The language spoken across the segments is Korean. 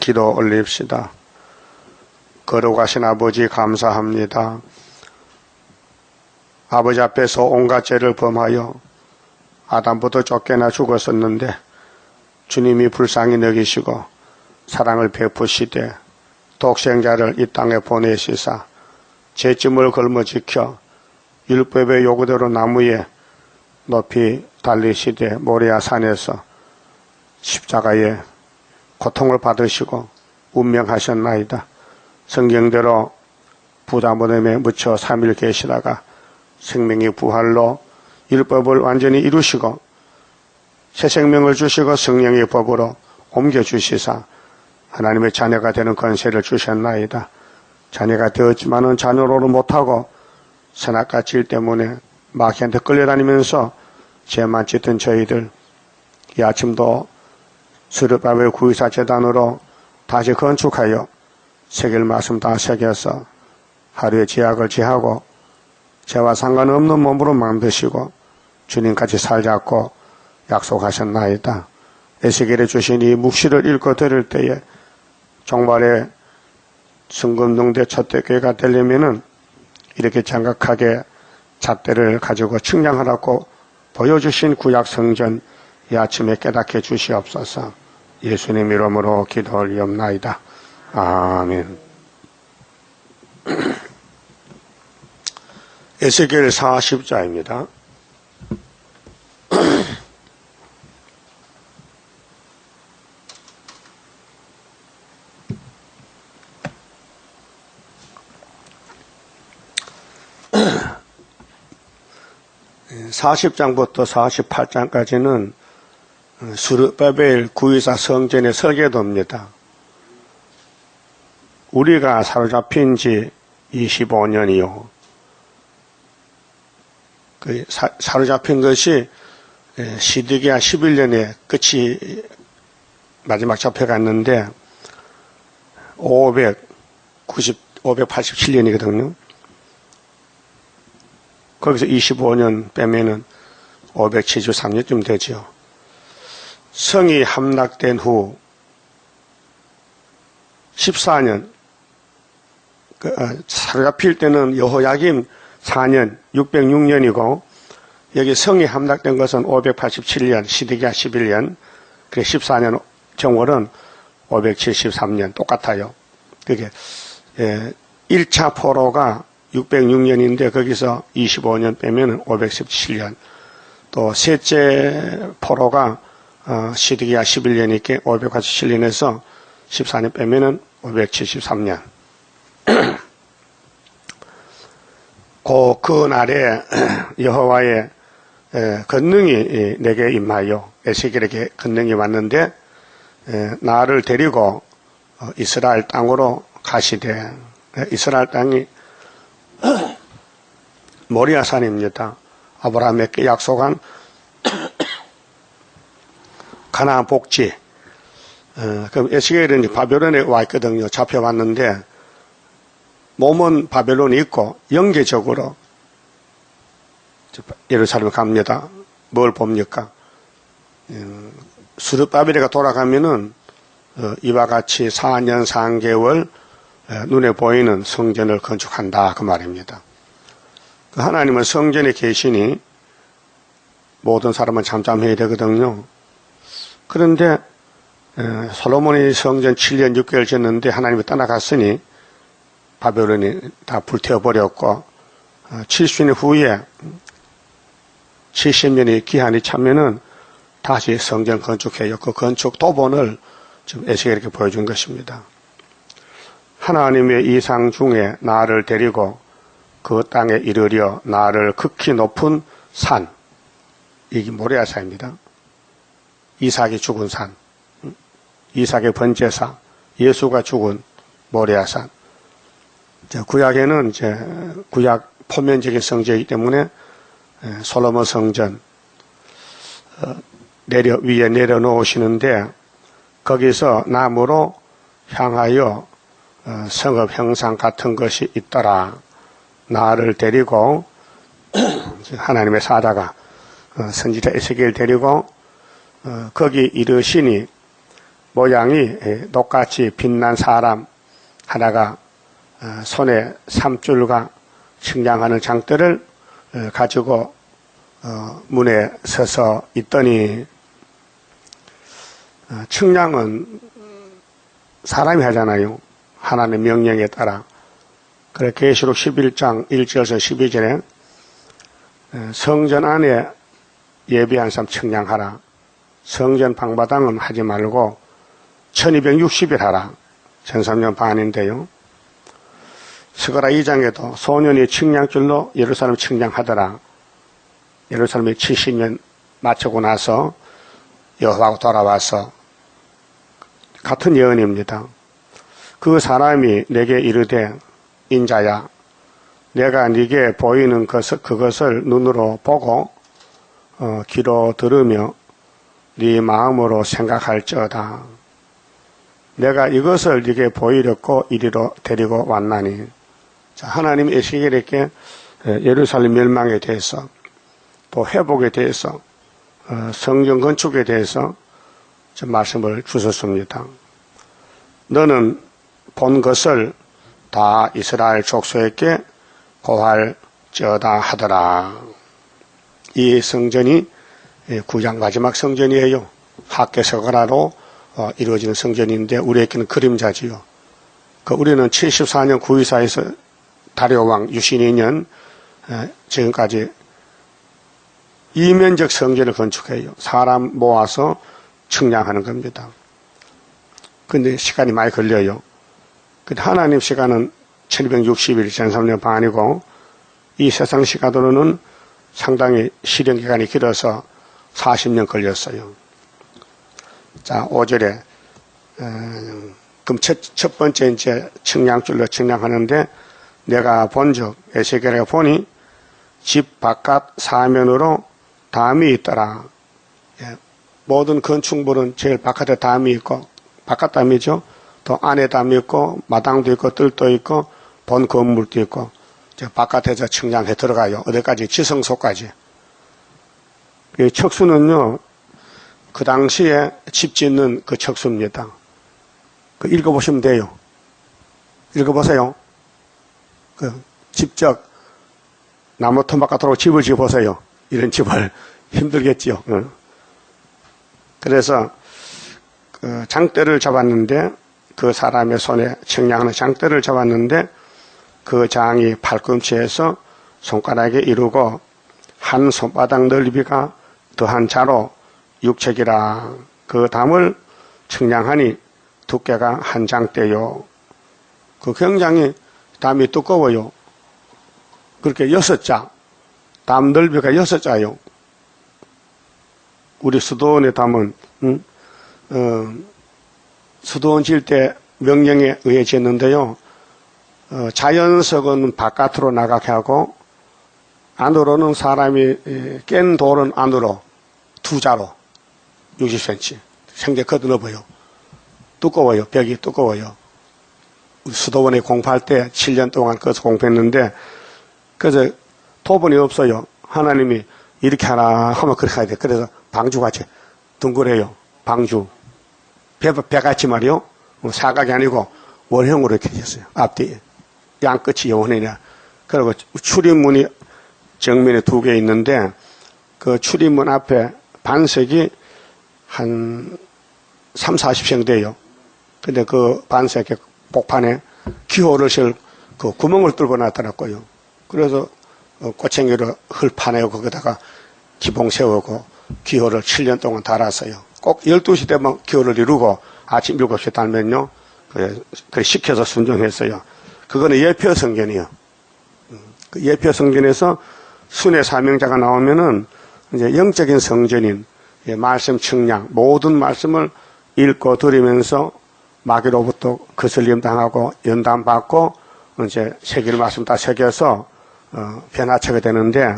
기도 올립시다. 거룩하신 아버지 감사합니다. 아버지 앞에서 온갖 죄를 범하여 아담부터 쫓겨나 죽었었는데 주님이 불쌍히 여기시고 사랑을 베푸시되 독생자를 이 땅에 보내시사 죄짐을 걸머지켜 율법의 요구대로 나무에 높이 달리시되 모리아 산에서 십자가에 고통을 받으시고 운명하셨나이다. 성경대로 부다모뎀에 묻혀 3일 계시다가 생명의 부활로 율법을 완전히 이루시고 새 생명을 주시고 성령의 법으로 옮겨주시사 하나님의 자녀가 되는 권세를 주셨나이다. 자녀가 되었지만은 자녀로는 못하고 선악과 질 때문에 마귀한테 끌려다니면서 죄만 짓던 저희들 이 아침도 스룹바벨 구의사 재단으로 다시 건축하여 새길 말씀 다 새겨서 하루의 죄악을 제하고 죄와 상관없는 몸으로 만드시고 주님같이 살자고 약속하셨나이다. 에스겔에 주신 이 묵시를 읽고 들을 때에 종말의 순금동대 첫대 교회가 되려면은 이렇게 장각하게 잣대를 가지고 측량하라고 보여주신 구약 성전 이 아침에 깨닫게 주시옵소서. 예수님 이름으로 기도 올리옵나이다. 아멘. 에스겔 40자입니다. (40장부터) (48장까지는) 스룹바벨 구의사 성전의 설계도입니다. 우리가 사로잡힌 지 25년이요. 사로잡힌 것이 시드기야 11년에 끝이 마지막 잡혀갔는데 587년이거든요. 거기서 25년 빼면은 573년쯤 되죠. 성이 함락된 후 14년, 사로잡힐 때는 여호야김 4년, 606년이고, 여기 성이 함락된 것은 587년, 시드기야 11년, 그래 14년 정월은 573년, 똑같아요. 그게, 1차 포로가 606년인데, 거기서 25년 빼면 517년. 또, 셋째 포로가, 시드기야 11년이니까 587년에서 14년 빼면은 573년. 그 날에 여호와의 권능이 내게 임하여 에스겔에게 권능이 왔는데 나를 데리고 이스라엘 땅으로 가시되 이스라엘 땅이 모리아산입니다. 아브라함에게 약속한 가나안 복지. 그럼 에스겔은 바벨론에 와 있거든요. 잡혀왔는데 몸은 바벨론에 있고 영계적으로 예루살렘 갑니다. 뭘 봅니까? 스룹바벨이가 돌아가면은 이와 같이 4년 3개월 눈에 보이는 성전을 건축한다 그 말입니다. 하나님은 성전에 계시니 모든 사람은 잠잠해야 되거든요. 그런데 솔로몬이 성전 7년 6개월 지었는데 하나님이 떠나갔으니 바벨론이 다 불태워버렸고 70년 후에 70년의 기한이 차면은 다시 성전 건축해요. 그 건축 도본을 지금 에스겔에게 보여준 것입니다. 하나님의 이상 중에 나를 데리고 그 땅에 이르려 나를 극히 높은 산, 이게 모리아산입니다. 이삭이 죽은 산, 이삭의 번제사, 예수가 죽은 모리아산. 구약에는 이제 구약 포면적인 성전이기 때문에 솔로몬 성전 위에 내려놓으시는데 거기서 나무로 향하여 성읍 형상 같은 것이 있더라. 나를 데리고 하나님의 사자가 선지자 에스겔 데리고 거기 이르시니 모양이 똑같이 빛난 사람 하나가 손에 삼줄과 측량하는 장대를 가지고 문에 서서 있더니, 측량은 사람이 하잖아요. 하나님의 명령에 따라. 그래 계시록 11장 1절에서 12절에 성전 안에 예비한 사람 측량하라. 성전 방바닥은 하지 말고 1260일 하라. 13년 반인데요. 스가랴 2장에도 소년이 측량줄로 예루살렘 측량하더라. 예루살렘이 70년 마치고 나서 여호와가 돌아와서 같은 예언입니다. 그 사람이 내게 이르되 인자야, 내가 네게 보이는 그것을 눈으로 보고 귀로 들으며 네 마음으로 생각할지어다. 내가 이것을 네게 보이려고 이리로 데리고 왔나니. 자, 하나님이 에스겔에게 예루살렘 멸망에 대해서, 또 회복에 대해서, 성전 건축에 대해서 말씀을 주셨습니다. 너는 본 것을 다 이스라엘 족속에게 고할지어다 하더라. 이 성전이 구약 마지막 성전이에요. 학개서가라로 이루어지는 성전인데 우리에게는 그림자지요. 우리는 74년 924에서 다리오왕 유신 2년 지금까지 이면적 성전을 건축해요. 사람 모아서 측량하는 겁니다. 근데 시간이 많이 걸려요. 근데 하나님 시간은 1260일, 13년 반이고, 이 세상 시간으로는 상당히 실현 기간이 길어서 40년 걸렸어요. 자, 5절에, 그럼 첫 번째 이제 측량줄로 측량하는데, 내가 본즉 에스겔에 보니 집 바깥 사면으로 담이 있더라. 모든 건축물은 제일 바깥에 담이 있고, 바깥 담이죠. 또 안에 담이 있고, 마당도 있고, 뜰도 있고, 본 건물도 있고, 바깥에서 측량해 들어가요. 어디까지? 지성소까지. 이 척수는요, 그 당시에 집 짓는 그 척수입니다. 읽어보시면 돼요. 읽어보세요. 직접 나무 터 바깥으로 집을 지어보세요. 이런 집을. 힘들겠지요. 그래서 장대를 잡았는데, 그 사람의 손에 측량하는 장대를 잡았는데, 그 장이 팔꿈치에서 손가락에 이르고 한 손바닥 넓이가 더한 자로 육척이라. 그 담을 측량하니 두께가 한 장대요. 굉장히 담이 두꺼워요. 그렇게 6자, 담 넓이가 6자요. 우리 수도원의 담은 수도원 지을 때 명령에 의해 지었는데요. 자연석은 바깥으로 나가게 하고 안으로는 사람이 깬 돌은 안으로 2자로 60cm 생계 거드넓어요. 두꺼워요. 벽이 두꺼워요. 수도원에 공부할 때 7년 동안 거기서 공부했는데, 그래서 토분이 없어요. 하나님이 이렇게 하나 하면 그렇게 해야 돼. 그래서 방주같이 둥그래요. 방주. 배같이 말이요. 사각이 아니고 원형으로 이렇게 됐어요. 앞뒤. 양끝이 원형이냐. 그리고 출입문이 정면에 2개 있는데, 그 출입문 앞에 반석이 한 3, 40평 돼요. 근데 그 반석의 복판에 기호를 실 그 구멍을 뚫고 놨더라고요. 그래서 꼬챙이로 흙 파내고 거기다가 기봉 세우고 기호를 7년 동안 달았어요. 꼭 12시 되면 기호를 이루고 아침 7시에 달면요. 그래 시켜서 순종했어요. 그거는 예표 성전이요. 그 예표 성전에서 순회 사명자가 나오면은 이제 영적인 성전인 말씀 측량, 모든 말씀을 읽고 들으면서 마귀로부터 거슬림 당하고 연단 받고 이제 새길 말씀 다 새겨서 변화체가 되는데,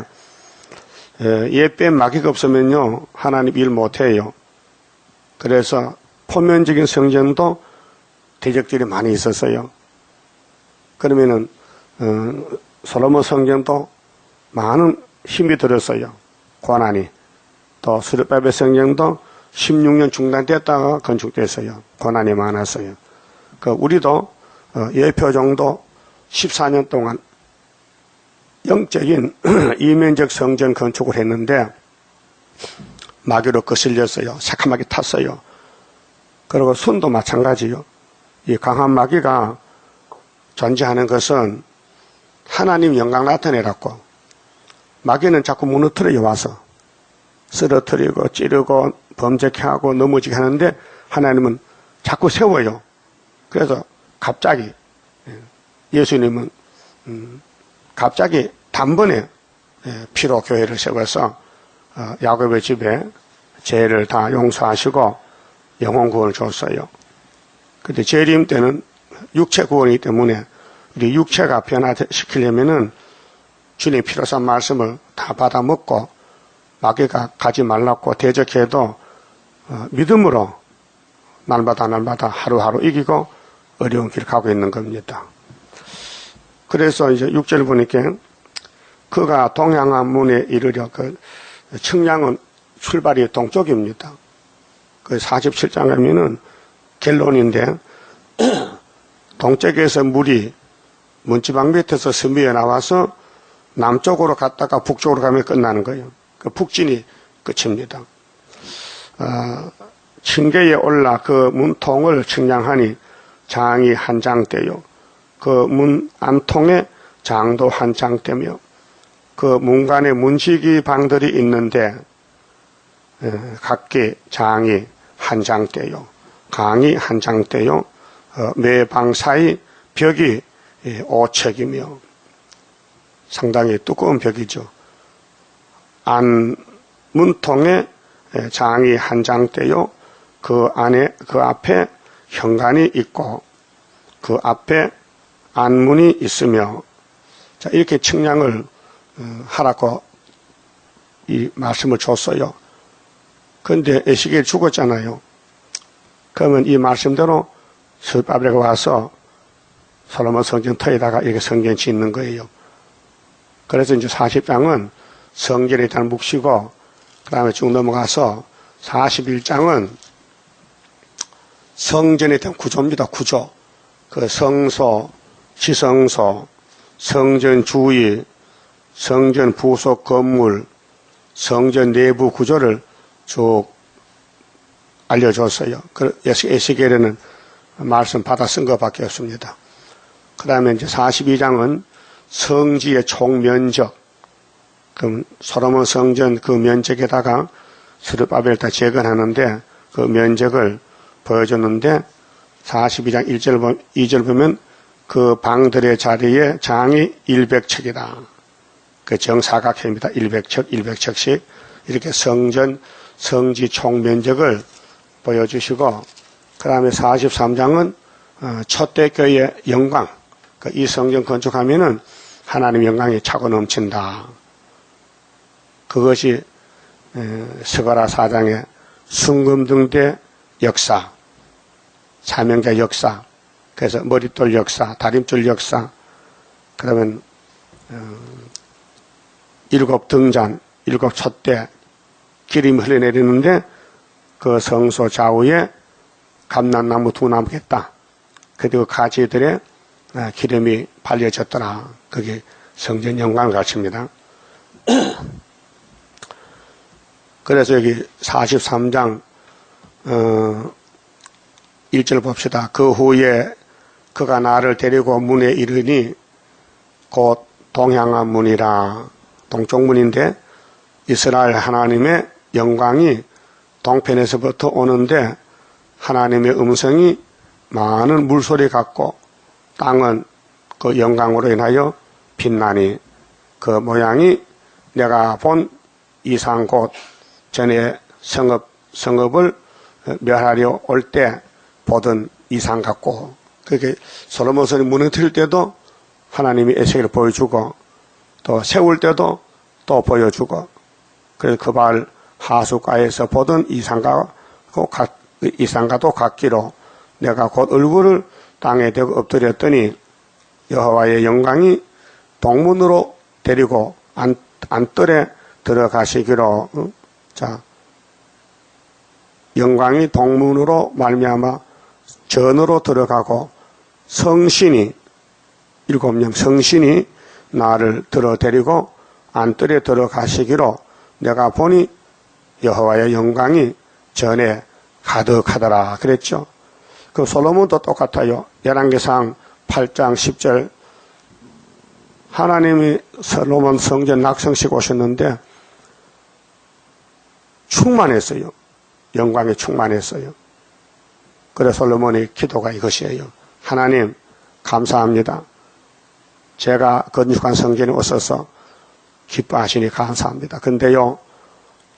예배에 마귀가 없으면요 하나님 일 못해요. 그래서 포면적인 성전도 대적들이 많이 있었어요. 그러면은 솔로몬 성전도 많은 힘이 들었어요. 고난이. 또 수르바벨 성전도 16년 중단됐다가 건축됐어요. 고난이 많았어요. 우리도 예표 정도 14년 동안 영적인 이면적 성전 건축을 했는데 마귀로 거슬렸어요. 새카맣게 탔어요. 그리고 순도 마찬가지요. 이 강한 마귀가 존재하는 것은 하나님 영광 나타내라고. 마귀는 자꾸 무너뜨려요. 와서 쓰러뜨리고 찌르고 범죄케 하고 넘어지게 하는데 하나님은 자꾸 세워요. 그래서 갑자기 예수님은 갑자기 단번에 피로 교회를 세워서 야곱의 집에 죄를 다 용서하시고 영혼 구원을 줬어요. 근데 재림 때는 육체 구원이기 때문에 우리 육체가 변화시키려면은 주님 피로서 말씀을 다 받아먹고 마귀가 가지 말라고 대적해도 믿음으로 날마다 하루하루 이기고 어려운 길 가고 있는 겁니다. 그래서 이제 6절 보니까 그가 동양한 문에 이르려 측량은 출발이 동쪽입니다. 47장 가면은 결론인데 동쪽에서 물이 문지방 밑에서 스미어 나와서 남쪽으로 갔다가 북쪽으로 가면 끝나는 거예요. 북진이 끝입니다. 층계에 올라 그 문통을 측량하니 장이 한 장대요. 그 문 안통에 장도 한 장대며 그 문간에 문지기 방들이 있는데 각기 장이 한 장대요. 강이 한 장대요. 매 방 사이 벽이 5척이며 상당히 두꺼운 벽이죠. 안 문통에 장이 한 장대요. 그 앞에 현관이 있고 그 앞에 안문이 있으며 자 이렇게 측량을 하라고 이 말씀을 줬어요. 그런데 에스겔이 죽었잖아요. 그러면 이 말씀대로 스룹바벨이 와서 솔로몬 성전 터에다가 이렇게 성전 짓는 거예요. 그래서 이제 40장은 성전에 일단 묵시고 그 다음에 쭉 넘어가서 41장은 성전에 대한 구조입니다. 구조. 그 성소, 지성소, 성전 주위, 성전 부속 건물, 성전 내부 구조를 쭉 알려줬어요. 에스겔에는 말씀 받아 쓴 것밖에 없습니다. 그 다음에 이제 42장은 성지의 총 면적, 그럼 솔로몬 성전 그 면적에다가 스룹바벨 다 재건하는데 그 면적을 보여줬는데 42장 2절 보면 그 방들의 자리에 장이 100척이다. 그 정사각형입니다. 100척씩 이렇게 성지 총 면적을 보여주시고 그 다음에 43장은 초대교회의 영광, 이 성전 건축하면은 하나님 영광이 차고 넘친다. 그것이 스가랴 4장의 순금등대 역사, 사명자 역사, 그래서 머릿돌 역사, 다림줄 역사, 그러면 7 등잔, 7 촛대 기름이 흘러내리는데 그 성소 좌우에 감람나무 2나무가 있다. 그리고 가지들의 기름이 발려졌더라. 그게 성전 영광을 가르칩니다. 그래서 여기 43장 1절 봅시다. 그 후에 그가 나를 데리고 문에 이르니 곧 동향한 문이라. 동쪽 문인데 이스라엘 하나님의 영광이 동편에서부터 오는데 하나님의 음성이 많은 물소리 같고 땅은 그 영광으로 인하여 빛나니 그 모양이 내가 본 이상 곧 전에 성읍을 멸하려 올 때 보던 이상 같고 그렇게 솔로몬이 무너뜨릴 때도 하나님이 에스겔을 보여주고 또 세울 때도 또 보여주고 그래서 그발 하수가에서 보던 이상과도 같기로 내가 곧 얼굴을 땅에 대고 엎드렸더니 여호와의 영광이 동문으로 데리고 안뜰에 들어가시기로 자 영광이 동문으로 말미암아 전으로 들어가고 성신이 일곱 명 성신이 나를 들어데리고 안뜰에 들어가시기로 내가 보니 여호와의 영광이 전에 가득하더라 그랬죠. 그 솔로몬도 똑같아요. 열왕기상 8장 10절 하나님이 솔로몬 성전 낙성식 오셨는데 충만했어요. 영광이 충만했어요. 그래서 솔로몬의 기도가 이것이에요. 하나님 감사합니다. 제가 건축한 성전에 오셔서 기뻐하시니 감사합니다. 근데요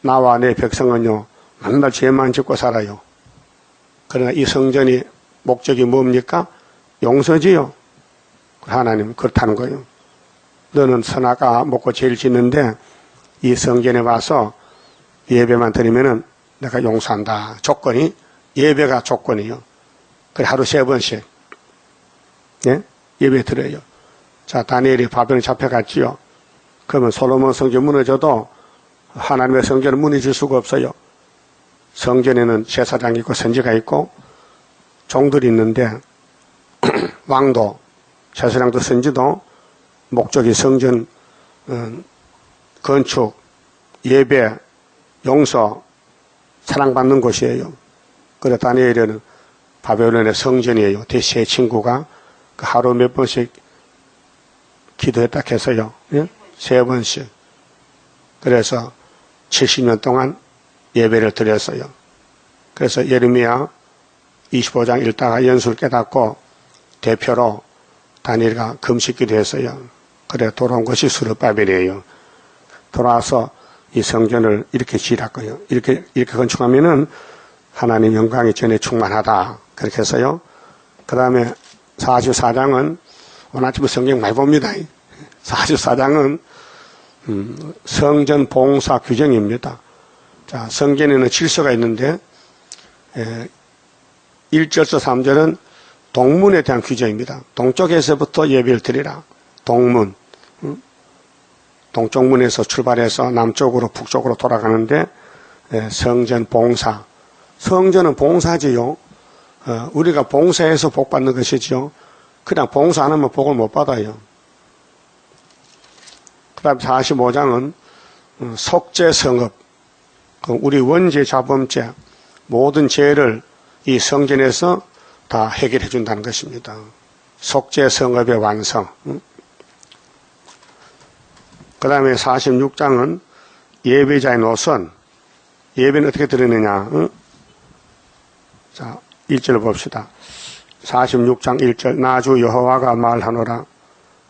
나와 내 백성은요 맨날 죄만 짓고 살아요. 그러나 이 성전이 목적이 뭡니까? 용서지요. 하나님 그렇다는 거예요. 너는 선악과 먹고 죄를 짓는데 이 성전에 와서 예배만 드리면은 내가 용서한다. 조건이 예배가 조건이요. 그래 하루 3번씩 예? 예배 드려요. 자 다니엘이 바벨론에 잡혀갔지요. 그러면 솔로몬 성전 무너져도 하나님의 성전은 무너질 수가 없어요. 성전에는 제사장이 있고 선지가 있고 종들이 있는데 왕도 제사장도 선지도 목적이 성전 건축, 예배, 용서, 사랑받는 곳이에요. 그래 다니엘은 바벨론의 성전이에요. 제 친구가 하루 몇 번씩 기도했다 해서요. 예? 3번씩. 그래서 70년 동안 예배를 드렸어요. 그래서 예레미야 25장 읽다가 연수를 깨닫고 대표로 다니엘가 금식기도 했어요. 그래 돌아온 것이 스룹바벨이에요. 돌아와서 이 성전을 이렇게 지었고요. 이렇게 건축하면은 하나님 영광이 전에 충만하다. 그렇게 해서요. 그 다음에 44장은 오늘 아침에 성경 많이 봅니다. 44장은 성전 봉사 규정입니다. 자, 성전에는 질서가 있는데 1절서 3절은 동문에 대한 규정입니다. 동쪽에서부터 예배를 드리라. 동문. 동쪽 문에서 출발해서 남쪽으로 북쪽으로 돌아가는데 성전 봉사. 성전은 봉사지요. 우리가 봉사해서 복 받는 것이죠. 그냥 봉사 안 하면 복을 못 받아요. 그 다음 45장은 속죄성업. 우리 원죄, 자범죄, 모든 죄를 이 성전에서 다 해결해 준다는 것입니다. 속죄성업의 완성. 그 다음에 46장은 예배자의 노선. 예배는 어떻게 드리느냐. 자, 1절 봅시다. 46장 1절 나주 여호와가 말하노라.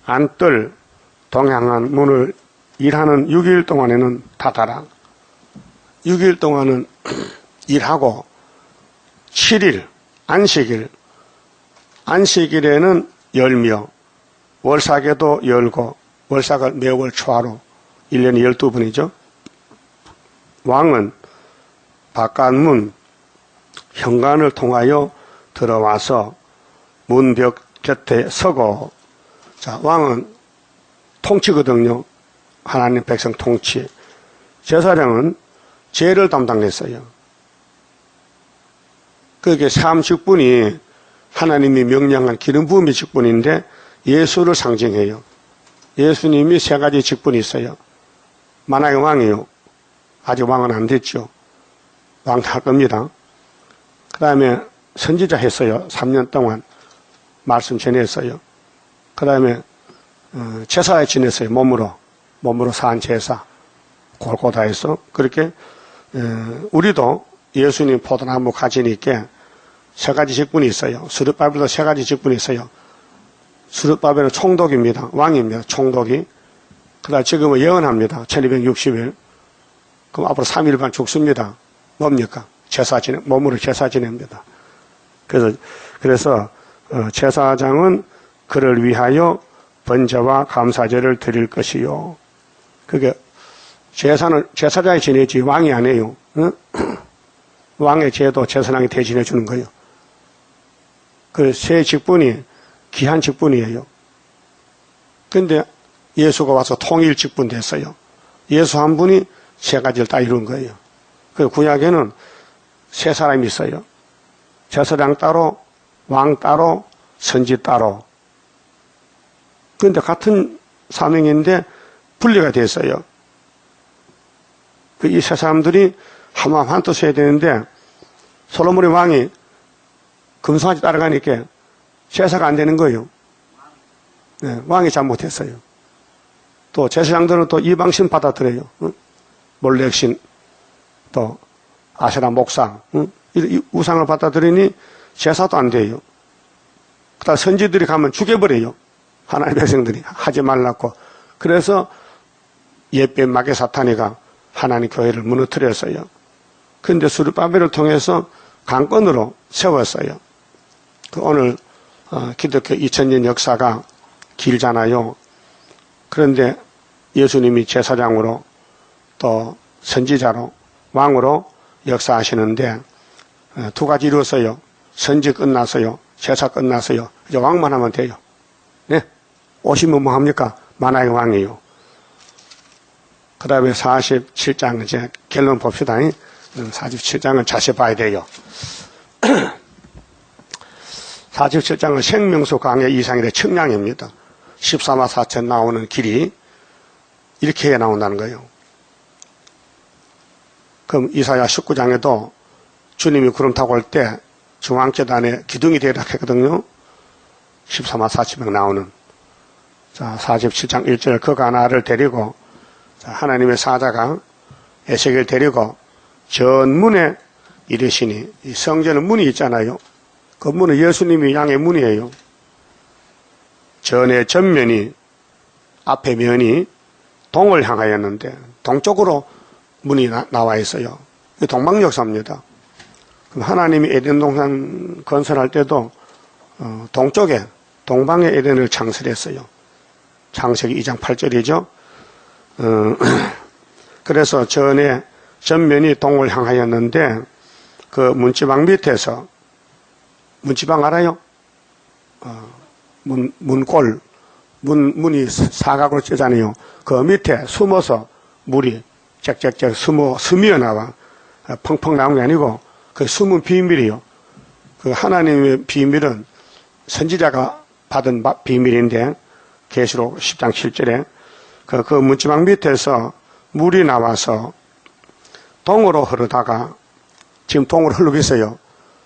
안뜰 동향한 문을 일하는 6일 동안에는 닫아라. 6일 동안은 일하고 7일 안식일 안식일에는 열며 월삭에도 열고 월삭을 매월 초하루 1년에 12번이죠. 왕은 바깥문 현관을 통하여 들어와서 문벽 곁에 서고 자 왕은 통치거든요. 하나님 백성 통치. 제사장은 죄를 담당했어요. 그게 30분이 하나님이 명령한 기름 부음의 직분인데 예수를 상징해요. 예수님이 3가지 직분이 있어요. 만약에 왕이요. 아직 왕은 안 됐죠. 왕 할 겁니다. 그 다음에 선지자 했어요. 3년 동안 말씀 전했어요. 그 다음에 제사에 지냈어요. 몸으로 산 제사 골고다해서 그렇게 우리도 예수님 포도나무 가지니까 3가지 직분이 있어요. 스룹바벨도 3가지 직분이 있어요. 스룹바벨은 총독입니다. 왕입니다. 총독이. 그다음 지금은 예언합니다. 1260일. 그럼 앞으로 3일반 죽습니다. 뭡니까? 몸으로 제사 지냅니다. 그래서 제사장은 그를 위하여 번제와 감사제를 드릴 것이요. 그게 제사장이 지내지 왕이 안 해요. 응? 왕의 제도 제사장이 대신해 주는 거예요. 그 세 직분이 귀한 직분이에요. 근데 예수가 와서 통일 직분 됐어요. 예수 한 분이 3가지를 다 이룬 거예요. 그 구약에는 세 사람이 있어요. 제사장 따로, 왕 따로, 선지 따로. 그런데 같은 사명인데 분리가 됐어요. 이 세 사람들이 한마음 한뜻 해야 되는데 솔로몬의 왕이 금송아지 따라가니까 제사가 안 되는 거예요. 네, 왕이 잘못했어요. 또 제사장들은 또 이방신 받아들여요. 몰렉신, 또 아세라 목상, 이 우상을 받아들이니 제사도 안 돼요. 그다음 선지들이 가면 죽여버려요. 하나님의 백성들이 하지 말라고. 그래서 옛뱀 마귀 사탄이가 하나님 교회를 무너뜨렸어요. 그런데 스룹바벨을 통해서 강권으로 세웠어요. 오늘 기독교 2000년 역사가 길잖아요. 그런데 예수님이 제사장으로 또 선지자로 왕으로 역사하시는데 두 가지 이루었어요. 선지 끝났어요. 제사 끝났어요. 이제 왕만 하면 돼요. 네? 오시면 뭐 합니까? 만왕의 왕이에요. 그 다음에 47장 이제 결론 봅시다. 47장은 자세히 봐야 돼요. 47장은 생명수 강의 이상일의 청량입니다. 14만 4천 나오는 길이 이렇게 나온다는 거예요. 그럼 이사야 19장에도 주님이 구름 타고 올 때 중앙재단에 기둥이 되라 했거든요. 14만 4천 명 나오는. 자, 47장 1절 그 가나를 데리고 하나님의 사자가 에세겔을 데리고 전문에 이르시니 이 성전은 문이 있잖아요. 그 문은 예수님이 양의 문이에요. 전의 전면이 앞에 면이 동을 향하였는데 동쪽으로 문이 나와 있어요. 동방역사입니다. 그럼 하나님이 에덴 동산 건설할 때도 동쪽에 동방의 에덴을 창설했어요. 창세기 2장 8절이죠. 그래서 전에 전면이 동을 향하였는데 그 문지방 밑에서 문지방 알아요? 문골 문이 사각으로 찌잖아요. 그 밑에 숨어서 물이 짹짹짹 스미어 나와. 펑펑 나온 게 아니고 그 숨은 비밀이요. 그 하나님의 비밀은 선지자가 받은 비밀인데 계시록 10장 7절에 그 문지방 밑에서 물이 나와서 동으로 흐르다가 지금 동으로 흐르고 있어요.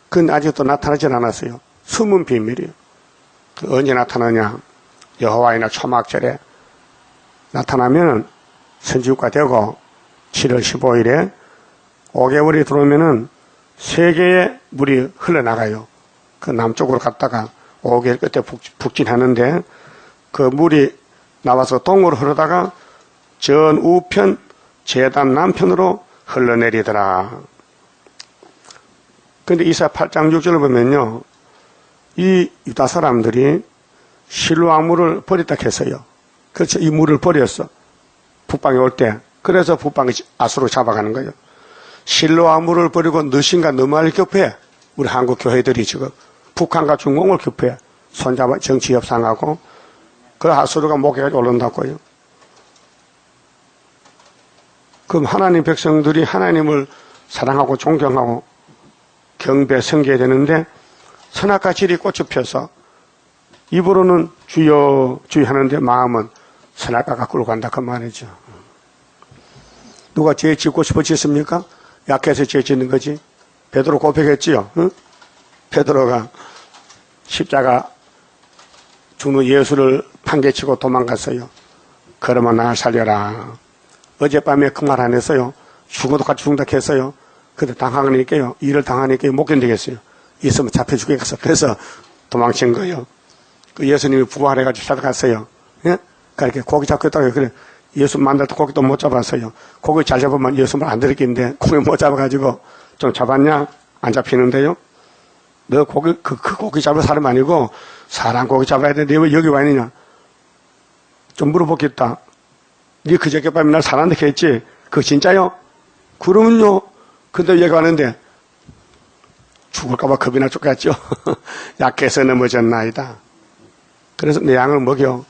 그건 아직도 나타나질 않았어요. 숨은 비밀이에요. 언제 나타나냐? 여호와이나 초막절에 나타나면 선지국가 되고 7월 15일에 5개월이 들어오면은 3개의 물이 흘러나가요. 그 남쪽으로 갔다가 5개월 끝에 북진하는데 그 물이 나와서 동으로 흐르다가 전 우편 제단 남편으로 흘러내리더라. 근데 이사야 8장 6절을 보면요. 이 유다 사람들이 실로암 물을 버렸다 했어요. 그렇죠. 이 물을 버렸어. 북방에 올 때. 그래서 북방이 아수로 잡아가는 거예요. 실로암 물을 버리고 너신과 너말 격해. 우리 한국 교회들이 지금 북한과 중공을 격해. 손잡아 정치 협상하고 그 아수르가 목에까지 올라온다고요. 그럼 하나님 백성들이 하나님을 사랑하고 존경하고 경배 섬겨야 되는데 선악과 질이 꽃을 펴서 입으로는 주여 주여 하는데 마음은 선악과가 끌고 간다 그 말이죠. 누가 죄 짓고 싶어 짓습니까? 약해서 죄 짓는 거지. 베드로 고백했지요. 응? 베드로가 십자가 죽는 예수를 판개치고 도망갔어요. 그러면 날 살려라. 어젯밤에 그 말 안 했어요. 죽어도 같이 죽는다 했어요. 근데 당하니까요. 일을 당하니까 못 견디겠어요. 있으면 잡혀 죽겠어. 그래서 도망친 거예요. 그 예수님이 부활해가지고 찾아갔어요. 예? 그렇게 고기 잡고 있다고 그래. 예수 만날 때 고기도 못 잡았어요. 고기 잘 잡으면 예수만 안 들었겠는데 고기 못 잡아가지고 좀 잡았냐? 안 잡히는데요. 너 고기 그 고기 잡을 사람 아니고 사람 고기 잡아야 되는데 왜 여기 와 있느냐? 좀 물어보겠다. 네 그저께 밤에 날 살았는데 했지? 그거 진짜요? 그러면요. 근데 여기 왔는데 죽을까봐 겁이 나 죽겠죠. 약해서 넘어졌나이다. 그래서 내 양을 먹여.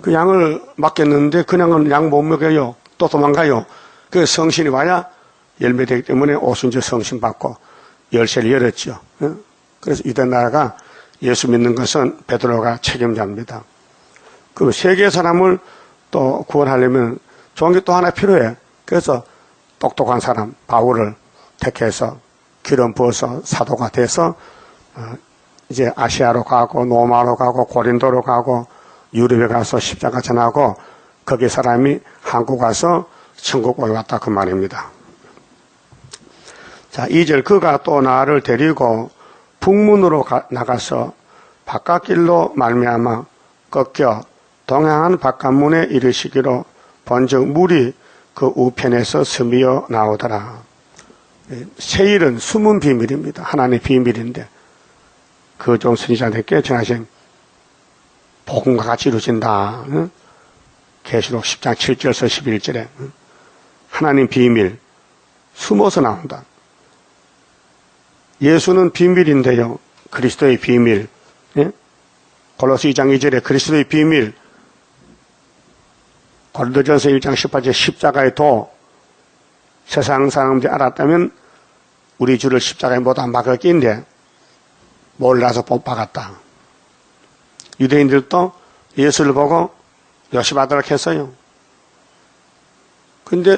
그 양을 맡겼는데 그냥은 양 못 먹여요. 또 도망가요. 그 성신이 와야 열매 되기 때문에 오순절 성신 받고 열쇠를 열었죠. 그래서 유대 나라가 예수 믿는 것은 베드로가 책임자입니다. 그 세계 사람을 또 구원하려면 좋은 게 또 하나 필요해. 그래서 똑똑한 사람 바울을 택해서 기름 부어서 사도가 돼서 이제 아시아로 가고 로마로 가고 고린도로 가고 유럽에 가서 십자가 전하고 거기 사람이 한국 가서 천국에 왔다 그 말입니다. 자, 2절 그가 또 나를 데리고 북문으로 나가서 바깥길로 말미암아 꺾여 동양한 바깥문에 이르시기로 본즉 물이 그 우편에서 스미어 나오더라. 세일은 숨은 비밀입니다. 하나님의 비밀인데 그 좀 선지자들께 전하신 복음과 같이 이루어진다. 계시록 10장 7절에서 11절에 하나님 비밀 숨어서 나온다. 예수는 비밀인데요. 그리스도의 비밀. 골로새 2장 2절에 그리스도의 비밀. 고린도전서 1장 18절 십자가의 도. 세상 사람들이 알았다면 우리 주를 십자가에 못한 박을 낀데 몰라서 못 박았다. 유대인들도 예수를 보고 요시받으라 했어요. 근데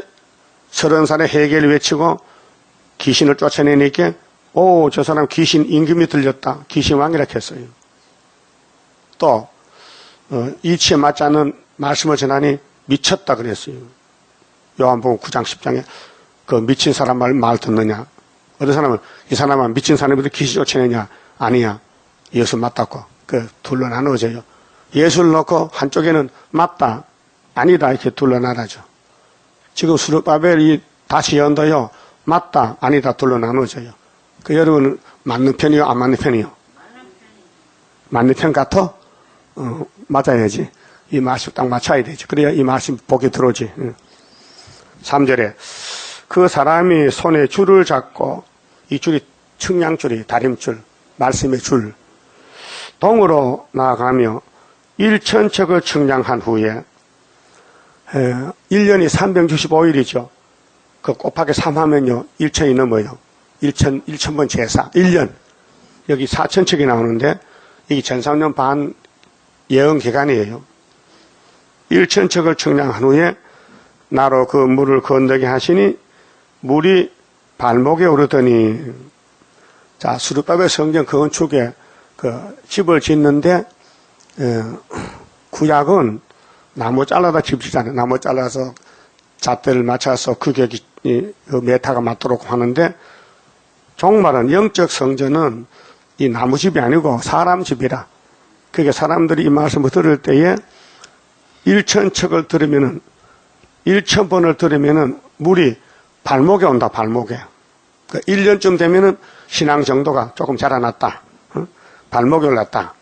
30살에 해계를 외치고 귀신을 쫓아내니까 저 사람 귀신 임금이 들렸다. 귀신왕이라 했어요. 또 이치에 맞지 않는 말씀을 전하니 미쳤다 그랬어요. 요한복음 9장 10장에 그 미친 사람 말 듣느냐. 어떤 사람은 이 사람은 미친 사람인데 귀신 쫓아내냐. 아니야. 예수 맞다고. 둘로 나눠져요. 예수를 놓고 한쪽에는 맞다. 아니다. 이렇게 둘로 나눠져. 지금 수르바벨이 다시 연도요. 맞다. 아니다. 둘로 나눠져요. 여러분은 맞는 편이요? 안 맞는 편이요? 맞는 편 같아? 맞아야지. 이 말씀 딱 맞춰야 되죠. 그래야 이 말씀 복이 들어오지. 3절에 그 사람이 손에 줄을 잡고 이 줄이 측량줄이 다림줄 말씀의 줄 동으로 나아가며 1천척을 측량한 후에 1년이 365일이죠. 그 곱하기 3하면요 1천이 넘어요. 1천번 제사 1년 여기 4천척이 나오는데 이게 전삼년 반 예언 기간이에요. 1천척을 측량한 후에 나로 그 물을 건너게 하시니 물이 발목에 오르더니 자 수르바벨 성전 건축에 그 집을 짓는데 구약은 나무 잘라다 집 짓잖아요. 나무 잘라서 잣대를 맞춰서 규격이 메타가 맞도록 하는데 종말은 영적 성전은 이 나무집이 아니고 사람 집이라. 그게 사람들이 이 말씀을 들을 때에 1천척을 들으면은 1,000번을 들으면은 물이 발목에 온다. 발목에. 1년쯤 되면은 신앙 정도가 조금 자라났다. 발목에 올랐다.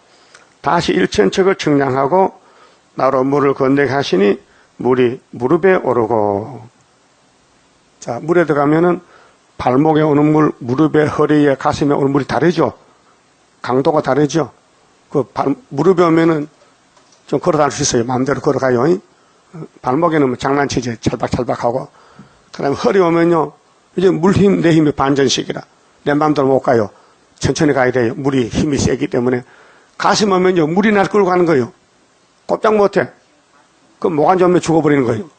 다시 1천척을 측량하고 나로 물을 건너게 하시니 물이 무릎에 오르고. 자, 물에 들어가면은 발목에 오는 물, 무릎에, 허리에, 가슴에 오는 물이 다르죠. 강도가 다르죠. 무릎에 오면은 좀 걸어 다닐 수 있어요. 마음대로 걸어가요. 발목에는 뭐 장난치지. 찰박찰박하고. 그 다음에 허리 오면요. 이제 물 힘, 내 힘이 반전씩이라. 내 마음대로 못 가요. 천천히 가야 돼요. 물이 힘이 세기 때문에. 가슴 오면요. 물이 날 끌고 가는 거예요. 꼼짝 못해. 그럼 목 안 좋으면 죽어버리는 거예요.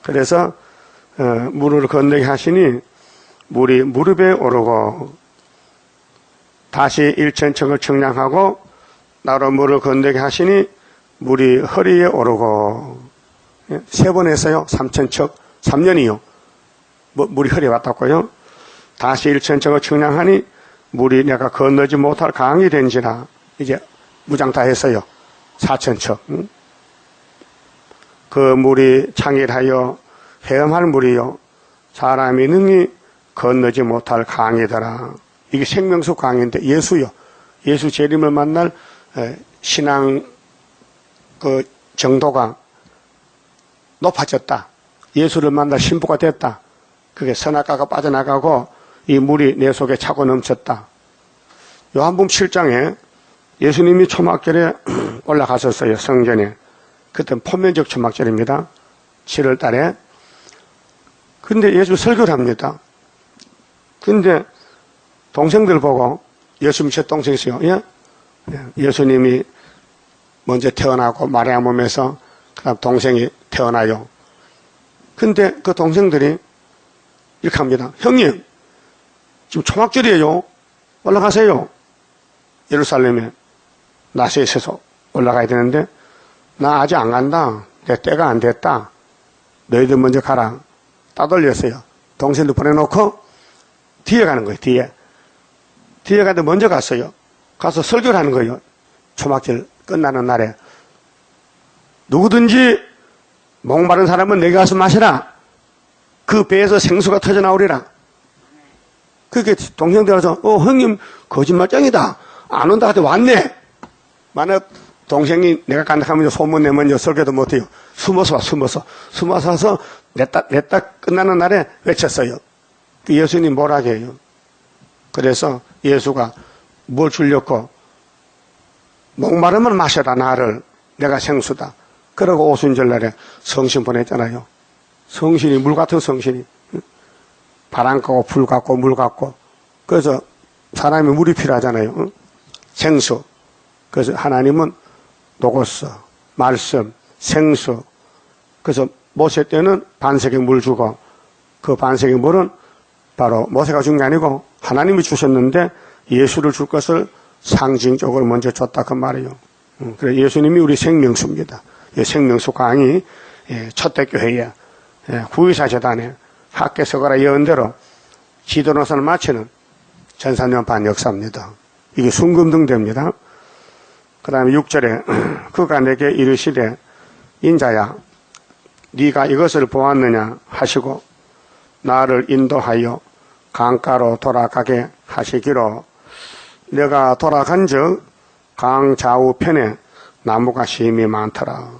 그래서 물을 건너게 하시니 물이 무릎에 오르고 다시 1천척을 측량하고 나로 물을 건너게 하시니 물이 허리에 오르고 3번 했어요. 3천척 3년이요. 물이 허리에 왔다고요. 다시 1천척을 측량하니 물이 내가 건너지 못할 강이 된지라. 이제 무장 다 했어요. 4천척. 그 물이 창일하여 헤엄할 물이요. 사람이 능히 건너지 못할 강이더라. 이게 생명수 강인데 예수요. 예수 재림을 만날 신앙 그 정도가 높아졌다. 예수를 만날 신부가 됐다. 그게 선악과가 빠져나가고 이 물이 내 속에 차고 넘쳤다. 요한복음 7장에 예수님이 초막절에 올라갔었어요. 성전에. 그때는 포면적 초막절입니다. 7월 달에. 근데 예수 설교를 합니다. 근데 동생들 보고 예수님 제 동생이세요. 예? 예수님이 먼저 태어나고 마리아 몸에서 그다음 동생이 태어나요. 근데 그 동생들이 이렇게 합니다. 형님, 지금 초막절이에요. 올라가세요. 예루살렘에 낮에 있어서 올라가야 되는데 나 아직 안 간다. 내 때가 안 됐다. 너희들 먼저 가라. 따돌렸어요. 동생들 보내놓고 뒤에 가는 거예요. 뒤에 가는데 먼저 갔어요. 가서 설교를 하는 거예요. 초막절 끝나는 날에 누구든지 목마른 사람은 내게 가서 마시라. 그 배에서 생수가 터져 나오리라. 그렇게 동생들 와서 형님 거짓말쟁이다. 안 온다 하더니 왔네. 만약 동생이 내가 간다 하면 소문 내면 설교도 못해요. 숨어서 와서 내 딸 끝나는 날에 외쳤어요. 예수님 뭐라게 해요. 그래서 예수가 뭘 주려고 목마르면 마셔라 나를 내가 생수다. 그러고 오순절날에 성신 보냈잖아요. 성신이 물 같은 성신이 바람 같고 불 같고 물 같고 그래서 사람이 물이 필요하잖아요. 생수. 그래서 하나님은 노고스, 말씀, 생수. 그래서 모세 때는 반석에 물 주고 그 반석의 물은 바로 모세가 준 게 아니고 하나님이 주셨는데 예수를 줄 것을 상징적으로 먼저 줬다 그 말이에요. 그래서 예수님이 우리 생명수입니다. 생명수 강의 첫 대교회에 구의사재단에 학계서거라 예언대로 기도노선을 마치는 전사년 반 역사입니다. 이게 순금등대입니다. 그 다음에 6절에 그가 내게 이르시되 인자야 네가 이것을 보았느냐 하시고 나를 인도하여 강가로 돌아가게 하시기로 내가 돌아간 즉 강 좌우편에 나무가 심이 많더라.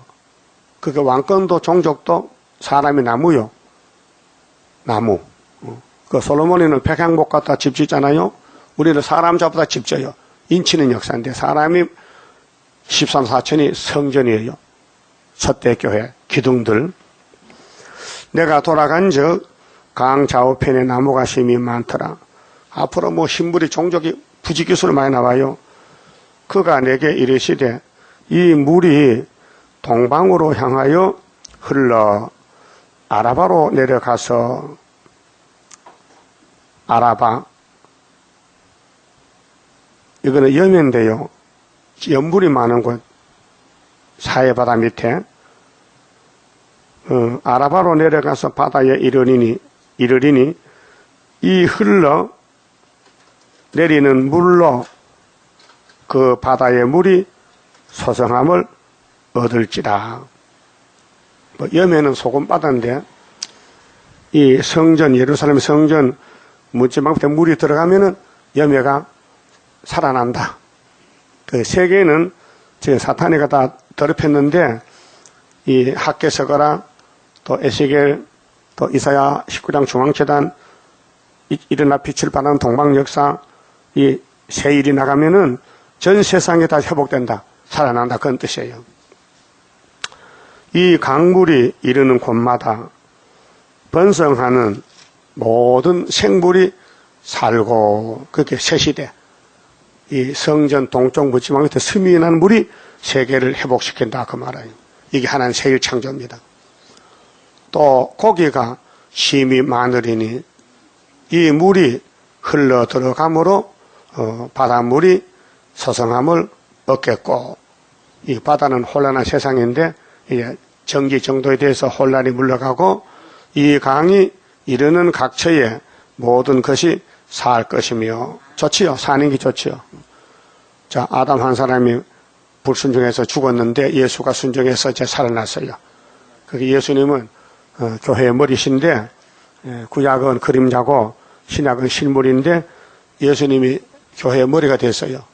그게 왕권도 종족도 사람이 나무요. 나무. 그 솔로몬이는 백향목 갖다 집 짓잖아요. 우리는 사람 잡다 집 져요. 인치는 역사인데 사람이 13, 4천이 성전이에요. 첫대교회 기둥들. 내가 돌아간 즉 강 좌우편에 나무가 심이 많더라. 앞으로 뭐 신물이 종족이 부지기수로 많이 나와요. 그가 내게 이르시되 이 물이 동방으로 향하여 흘러 아라바로 내려가서 아라바 이거는 염인데요. 염물이 많은 곳 사해바다 밑에 아라바로 내려가서 바다에 이르리니 이 흘러 내리는 물로 그 바다의 물이 소성함을 얻을지라. 염에는 소금바다인데 이 성전 예루살렘 성전 문지방부터 물이 들어가면은 염해가 살아난다. 그 세계는 지금 사탄이가 다 더럽혔는데 이 학계서거라 또 에스겔 또 이사야 19장 중앙재단 일어나 빛을 발하는 동방역사 이 세일이 나가면은 전 세상에 다 회복된다. 살아난다. 그런 뜻이에요. 이 강물이 이르는 곳마다 번성하는 모든 생물이 살고 그렇게 세시대 이 성전 동쪽 묻지마 밑에 스미난 물이 세계를 회복시킨다 그 말이에요. 이게 하나님 세일 창조입니다. 또 고기가 심이 많으리니 이 물이 흘러 들어감으로 바닷물이 서성함을 얻겠고 이 바다는 혼란한 세상인데 이제 정기 정도에 대해서 혼란이 물러가고 이 강이 이르는 각처에 모든 것이 살 것이며 좋지요. 사는 게 좋지요. 자, 아담 한 사람이 불순종해서 죽었는데 예수가 순종해서 이제 살아났어요. 그게 예수님은 교회의 머리신데 구약은 그림자고 신약은 실물인데 예수님이 교회의 머리가 됐어요.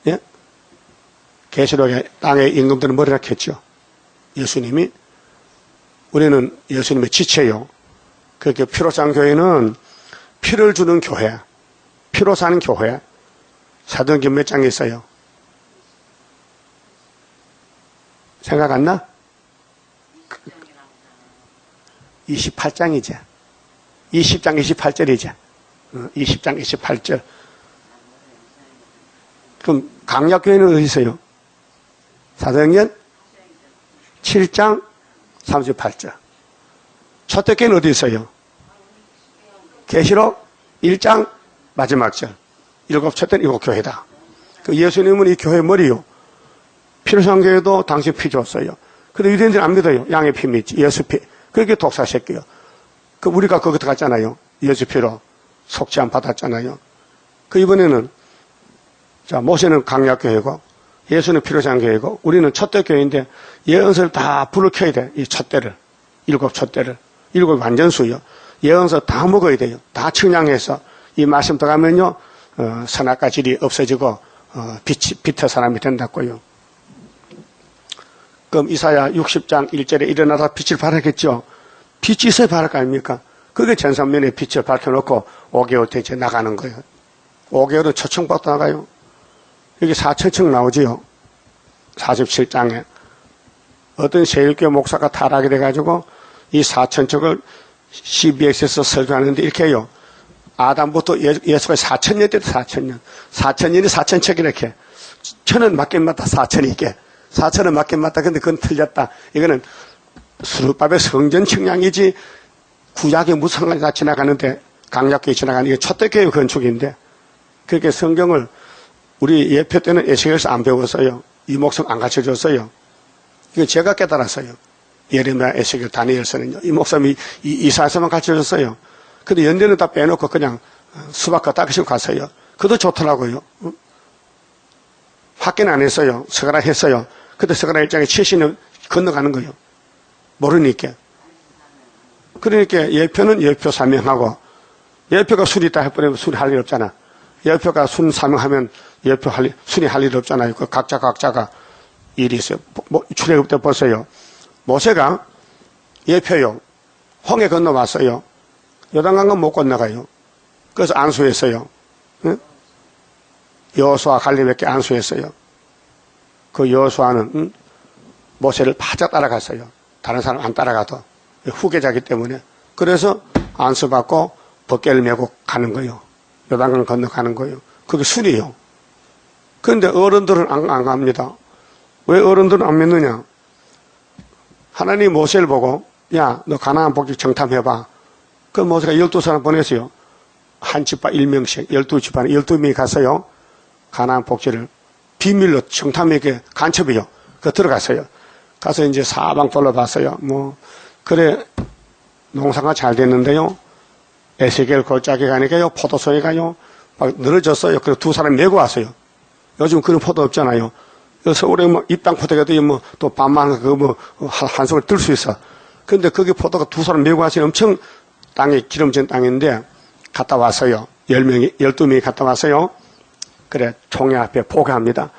예? 계시록에 땅의 임금들은 머리라 했죠. 예수님이 우리는 예수님의 지체요. 그렇게 피로 산 교회는 피를 주는 교회, 피로 사는 교회. 사도행전 몇 장에 있어요? 생각 안 나? 28장이죠. 20장 28절이죠. 20장 28절. 그럼 강약교회는 어디 있어요? 사도행전 7장 38절. 초대교회는 어디 있어요? 계시록 1장 마지막 절. 초대는 일곱 교회다. 그 예수님은 이 교회 머리요. 피로 산 교회도 당신 피 줬어요. 근데 유대인들은 안 믿어요. 양의 피 믿지. 예수 피. 그렇게 독사시켜요. 그 우리가 거기 들어갔잖아요. 예수 피로 속죄함 받았잖아요. 그 이번에는 자 모세는 강약교회고 예수는 피로 산 교회고 우리는 첫대교회인데 예언서를 다 불을 켜야 돼. 이 첫대를. 일곱 첫대를. 일곱 완전수요. 예언서 다 먹어야 돼요. 다 청량해서 이 말씀 들어가면요. 선악과 질이 없어지고 빛의 사람이 된다고요. 그럼 이사야 60장 1절에 일어나서 빛을 발하겠죠. 빛이 있어야 발할 거 아닙니까? 그게 전선면에 빛을 밝혀놓고 5개월 대체 나가는 거예요. 5개월은 초청받고 나가요. 여기 4천층 나오지요. 47장에. 어떤 세일교 목사가 타락이 돼가지고 이 4천층을 CBS에서 설교하는데 이렇게 해요. 아담부터 예수가 4천년 때도 4천년. 4천년이 4천척 이렇게. 천은 맞긴 맞다. 4천이 있게. 4천은 맞긴 맞다. 근데 그건 틀렸다. 이거는 수르밥의 성전 측량이지 구약이 무슨 상관이 다 지나가는데 강약교회 지나가는 이게 초대교회 건축인데 그렇게 성경을 우리 예표 때는 에스겔에서 안 배웠어요. 이목성 안 가르쳐줬어요. 이거 제가 깨달았어요. 예레미야, 에스겔, 다니엘서는요. 이 목사님이 이사야서만 가르쳐줬어요. 근데 연대는 다 빼놓고 그냥 수박과 따기씩 갔어요. 그것도 좋더라고요. 확인 안 했어요. 서가라 했어요. 근데 서가라 일장에 70년 건너가는 거예요. 모르니까. 그러니까 예표는 예표 사명하고 예표가 술이 있다 해버리면 술이 할 일 없잖아. 예표가 순 사명하면 예표 순이 할 일 없잖아요. 그 각자가 일이 있어요. 출애굽 때 보세요. 모세가 예표요. 홍해 건너왔어요. 요단강은 못 건너가요. 그래서 안수했어요. 응? 여호수아 갈렙에게 안수했어요. 그 여호수아는 모세를 바짝 따라갔어요. 다른 사람 안 따라가도 후계자기 때문에. 그래서 안수받고 벗개를 메고 가는 거예요. 요단강 건너가는 거예요. 그게 술이에요. 그런데 어른들은 안 갑니다. 왜 어른들은 안 믿느냐? 하나님 모세를 보고 야, 너 가나안 복지 정탐해봐. 그 모세가 12사람 보냈어요. 한 집안 1명씩 12집안 12명이 갔어요. 가나안 복지를 비밀로 정탐에게 간첩이요. 그 들어갔어요. 가서 이제 사방 둘러봤어요. 그래 농사가 잘 됐는데요. 에스겔 골짜기 가니까요. 포도송이가요. 막 늘어졌어요. 그래서 두 사람 메고 왔어요. 요즘 그런 포도 없잖아요. 서울에 입당 포도가도 또 반만 한 송을 뜰 수 있어. 근데 거기 포도가 두 사람 메고 왔어요. 엄청 땅에 기름진 땅인데 갔다 왔어요. 12명이 갔다 왔어요. 그래 총회 앞에 포기합니다.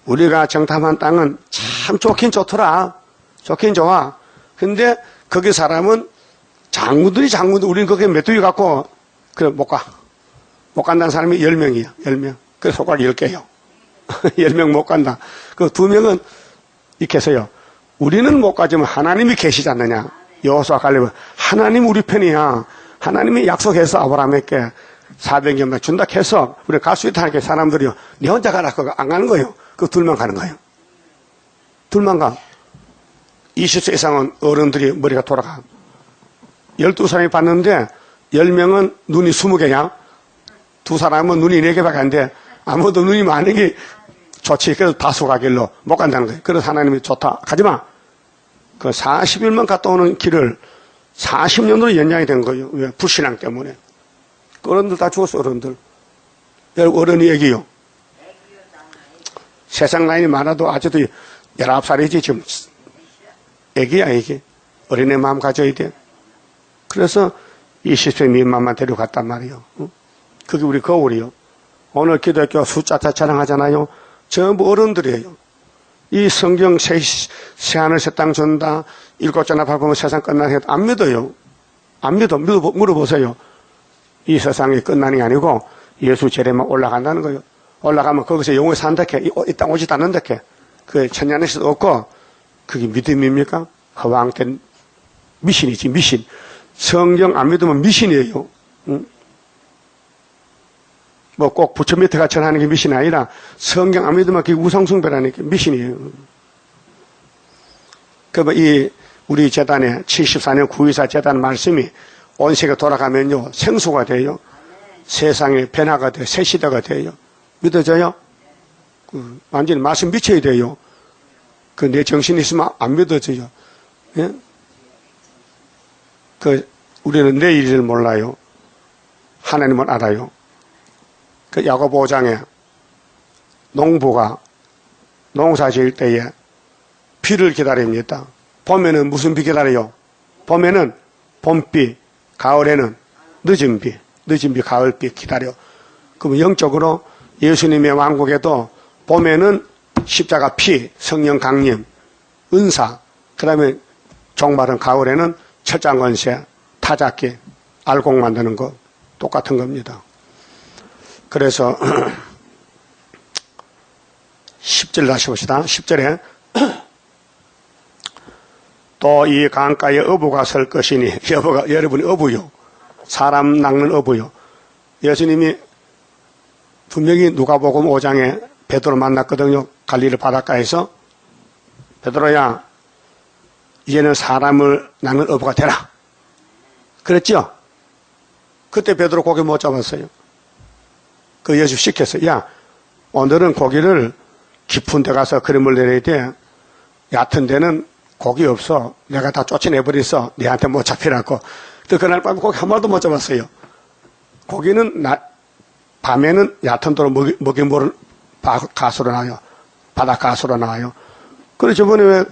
우리가 정탐한 땅은 참 좋긴 좋더라. 좋긴 좋아. 근데 거기 사람은 장군들 우리는 거기에 메뚜기 갖고 그래 못 가. 못 간다는 사람이 10명이야. 10명. 그래서 손가락 10개요. 10명 못 간다. 그 2명은 이렇게 해서요. 우리는 못 가지만 하나님이 계시지 않느냐. 여호수아 갈렙은 하나님 우리 편이야. 하나님이 약속해서 아브라함에게 400년만 준다 해서 우리 갈 수 있다 하니까 사람들이요. 네 혼자 가라. 그거 안 가는 거예요. 그 둘만 가는 거예요. 둘만 가. 20세 이상은 어른들이 머리가 돌아가. 12사람이 봤는데 10명은 눈이 20개냐? 두 사람은 눈이 4개밖에 안 돼. 아무도 눈이 많은 게 좋지. 그래서 다수 가길로 못 간다는 거예요. 그래서 하나님이 좋다. 가지마. 그 40일만 갔다 오는 길을 40년으로 연장이 된 거예요. 왜? 불신앙 때문에. 어른들 다 죽었어, 어른들. 어른이 애기요. 세상 나이 많아도 아직도 19살이지, 지금. 애기야, 애기. 어린애 마음 가져야 돼. 그래서 20세 미만만 데려갔단 말이에요. 그게 우리 거울이요. 오늘 기독교 숫자 자랑하잖아요. 전부 어른들이에요. 이 성경 새 하늘 새 땅 준다. 7자나 밟으면 세상 끝나는 해도 안 믿어요. 안 믿어. 물어보세요. 이 세상이 끝나는 게 아니고 예수 재림만 올라간다는 거예요. 올라가면 거기서 영원히 산다 해. 이 땅 오지도 않는다 해. 그 천년에서도 없고 그게 믿음입니까? 허황된 미신이지, 미신. 성경 안 믿으면 미신이에요. 응? 뭐 꼭 부처 밑에 갇혀 하는 게 미신이 아니라 성경 안 믿으면 그게 우상숭배라는 게 미신이에요. 이 우리 재단에 74년 9.24 재단 말씀이 온 세계 돌아가면요 생수가 돼요. 세상에 변화가 돼요. 새 시대가 돼요. 믿어져요? 완전히 말씀 미쳐야 돼요. 내 정신이 있으면 안 믿어져요. 예? 우리는 내일을 몰라요. 하나님은 알아요. 야고보 5장에 농부가 농사 지을 때에 비를 기다립니다. 봄에는 무슨 비 기다려요? 봄에는 봄비, 가을에는 늦은 비, 가을비 기다려. 그럼 영적으로 예수님의 왕국에도 봄에는 십자가 피, 성령 강림, 은사, 그 다음에 종말은 가을에는 철장건세, 타작기, 알곡 만드는 거 똑같은 겁니다. 그래서 10절 다시 봅시다. 10절에 또 이 강가에 어부가 설 것이니 여러분이 어부요. 사람 낚는 어부요. 예수님이 분명히 누가복음 5장에 베드로 만났거든요. 갈릴리 바닷가에서. 베드로야 이제는 사람을 낚는 어부가 되라. 그랬죠? 그때 베드로 고기 못 잡았어요. 예수 시켰어요. 야, 오늘은 고기를 깊은 데 가서 그림을 내려야 돼. 얕은 데는 고기 없어. 내가 다 쫓아내버렸어. 니한테 못 잡히라고. 또 그날 밤에 고기 한 마리도 못 잡았어요. 고기는 밤에는 얕은 데로 먹이 모를 가수로 나와요. 바다 가수로 나와요. 그래서 저번에 왜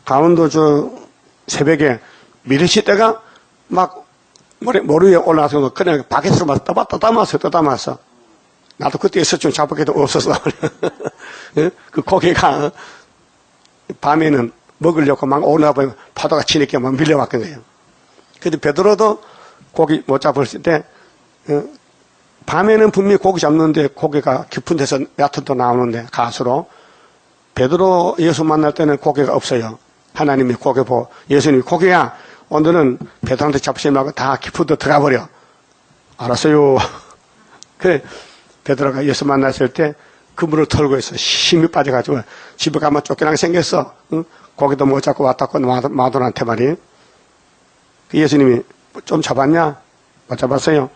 강원도 새벽에 미르시 때가 막 모래 위에 올라와서 그냥 바켓으로 막 떠담았어. 나도 그때 있었지만 잡을 게도 없었어. 그 고기가 밤에는 먹으려고 막 올라와보면 파도가 치니까 막 밀려왔거든요. 근데 베드로도 고기 못 잡을 때, 밤에는 분명히 고기 잡는데 고기가 깊은 데서 얕은 데 나오는데 가수로. 베드로 예수 만날 때는 고기가 없어요. 하나님이 고기 보고 예수님이 고기야 오늘은 베드로한테 잡지 말고 다 깊은 데 들어가 버려. 알았어요. 그래 베드로가 예수 만났을 때 그물을 털고 있어. 힘이 빠져가지고 집에 가면 쫓겨나게 생겼어. 응? 고기도 못 잡고 왔다고 마돈한테 말이에요. 예수님이 좀 잡았냐? 못 잡았어요.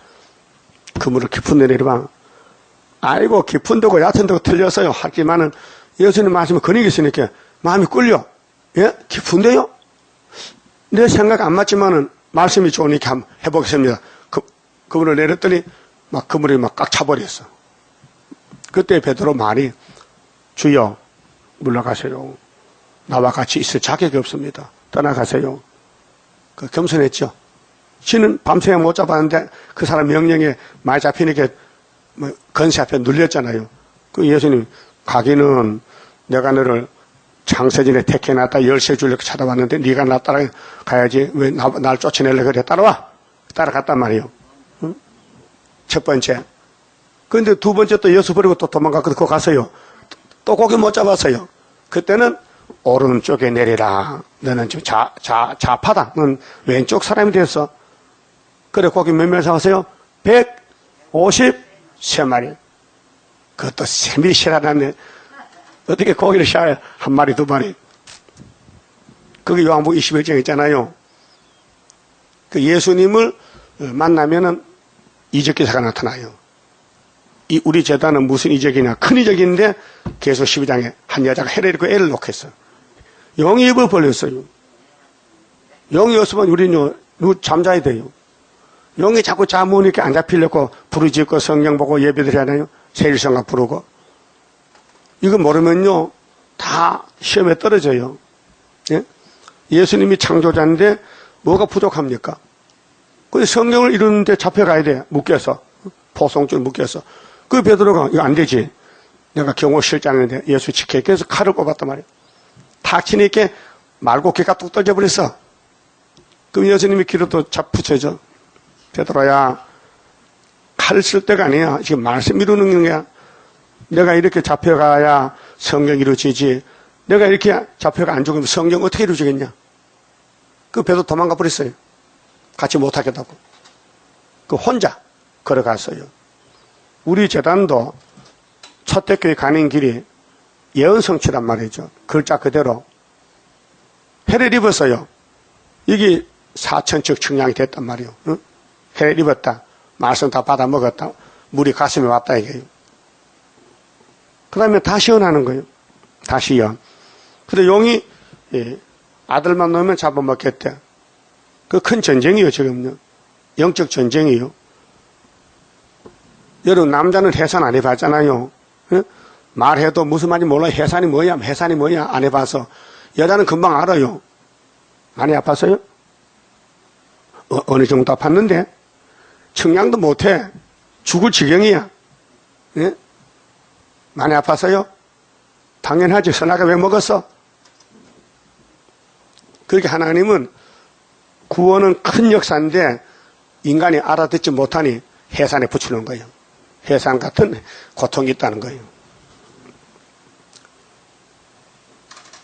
그물을 깊은 데 내려봐. 아이고 깊은 데고 얕은 데고 틀렸어요. 하지만은 예수님 말씀에 근육이 있으니까 마음이 끌려. 예? 깊은데요? 내 생각 안 맞지만은 말씀이 좋으니까 한번 해보겠습니다. 그물을 내렸더니 막 그물이 막 꽉 차버렸어. 그때 베드로 말이 주여 물러가세요. 나와 같이 있을 자격이 없습니다. 떠나가세요. 겸손했죠. 지는 밤새 못 잡았는데 그 사람 명령에 많이 잡히니까 건세 앞에 눌렸잖아요. 예수님 가기는 내가 너를 창세전에 택해놨다 열쇠 주려고 찾아왔는데 네가 나 따라가야지 왜 날 쫓아내려고 그래. 따라와. 따라갔단 말이에요. 응? 첫 번째. 그런데 두 번째 또 예수 버리고 또 도망갔거든. 그거 갔어요. 또 고기 못 잡았어요. 그때는 오른쪽에 내리라. 너는 지금 좌파다. 넌 왼쪽 사람이 됐어. 그래 고기 몇 마리 잡았어요? 153마리. 그것도 셈이 실하네. 어떻게 고기를 샤요? 한 마리, 두 마리. 그게 요한복음 21장 있잖아요. 그 예수님을 만나면은 이적기사가 나타나요. 우리 재단은 무슨 이적이냐? 큰 이적인데 계속 12장에 한 여자가 해를 잃고 애를 놓겠어요. 영이 입을 벌렸어요. 영이 없으면 우리는 잠자야 돼요. 영이 자꾸 잠으니까 안 잡히려고 부르짖고 성경 보고 예배드리잖아요. 세일성가 부르고. 이거 모르면요, 다 시험에 떨어져요. 예? 예수님이 창조자인데 뭐가 부족합니까? 근데 성경을 이루는데 잡혀가야 돼. 묶여서. 포송줄 묶여서. 그 베드로가 이거 안 되지. 내가 경호 실장인데 예수 지켜. 그래서 칼을 뽑았단 말이에요. 탁 치니까 말고 걔가 뚝 떨어져버렸어. 그럼 예수님이 귀로 또 붙여줘. 베드로야, 칼 쓸 때가 아니야. 지금 말씀 이루는 거야. 내가 이렇게 잡혀가야 성경 이루어지지. 내가 이렇게 잡혀가 안 죽으면 성경 어떻게 이루어지겠냐. 그 베드로 도망가 버렸어요. 같이 못하겠다고. 그 혼자 걸어갔어요. 우리 재단도 초대교회 가는 길이 예언성취란 말이죠. 글자 그대로. 해를 입었어요. 이게 4천척 측량이 됐단 말이에요. 응? 해를 입었다. 말씀 다 받아 먹었다. 물이 가슴에 왔다 이게요. 그 다음에 다 시연하는 거예요. 다 시연. 근데 용이 아들만 놓으면 잡아먹겠대. 그 큰 전쟁이에요, 지금요. 영적 전쟁이에요. 여러분, 남자는 해산 안 해봤잖아요. 응? 말해도 무슨 말인지 몰라. 해산이 뭐야? 해산이 뭐야? 안 해봐서. 여자는 금방 알아요. 많이 아팠어요? 어느 정도 아팠는데? 측량도 못해. 죽을 지경이야. 예? 많이 아팠어요? 당연하지. 선악을 왜 먹었어? 그렇게 하나님은 구원은 큰 역사인데 인간이 알아듣지 못하니 해산에 붙이는 거예요. 해산 같은 고통이 있다는 거예요.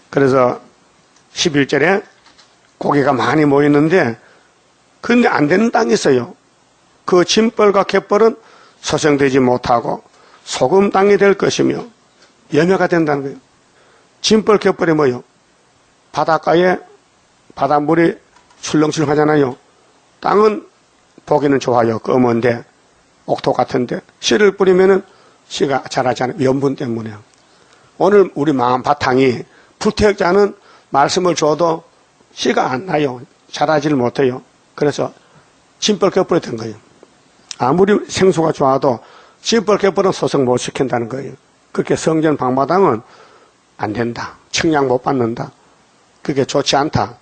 그래서 11절에 고기가 많이 모이는데 그런데 안 되는 땅이 있어요. 그 짐벌과 갯벌은 소생되지 못하고 소금 땅이 될 것이며 염려가 된다는 거예요. 짐벌 갯벌이 뭐예요? 바닷가에 바닷물이 출렁출렁 하잖아요. 땅은 보기는 좋아요. 검은데 옥토 같은데 씨를 뿌리면은 씨가 자라지 않아요. 염분 때문에. 오늘 우리 마음 바탕이 불태역자는 말씀을 줘도 씨가 안 나요. 자라지를 못해요. 그래서 짐벌 갯벌이 된 거예요. 아무리 생수가 좋아도 짐벌 갯벌은 소생 못 시킨다는 거예요. 그렇게 성전 방마당은 안 된다. 측량 못 받는다. 그게 좋지 않다.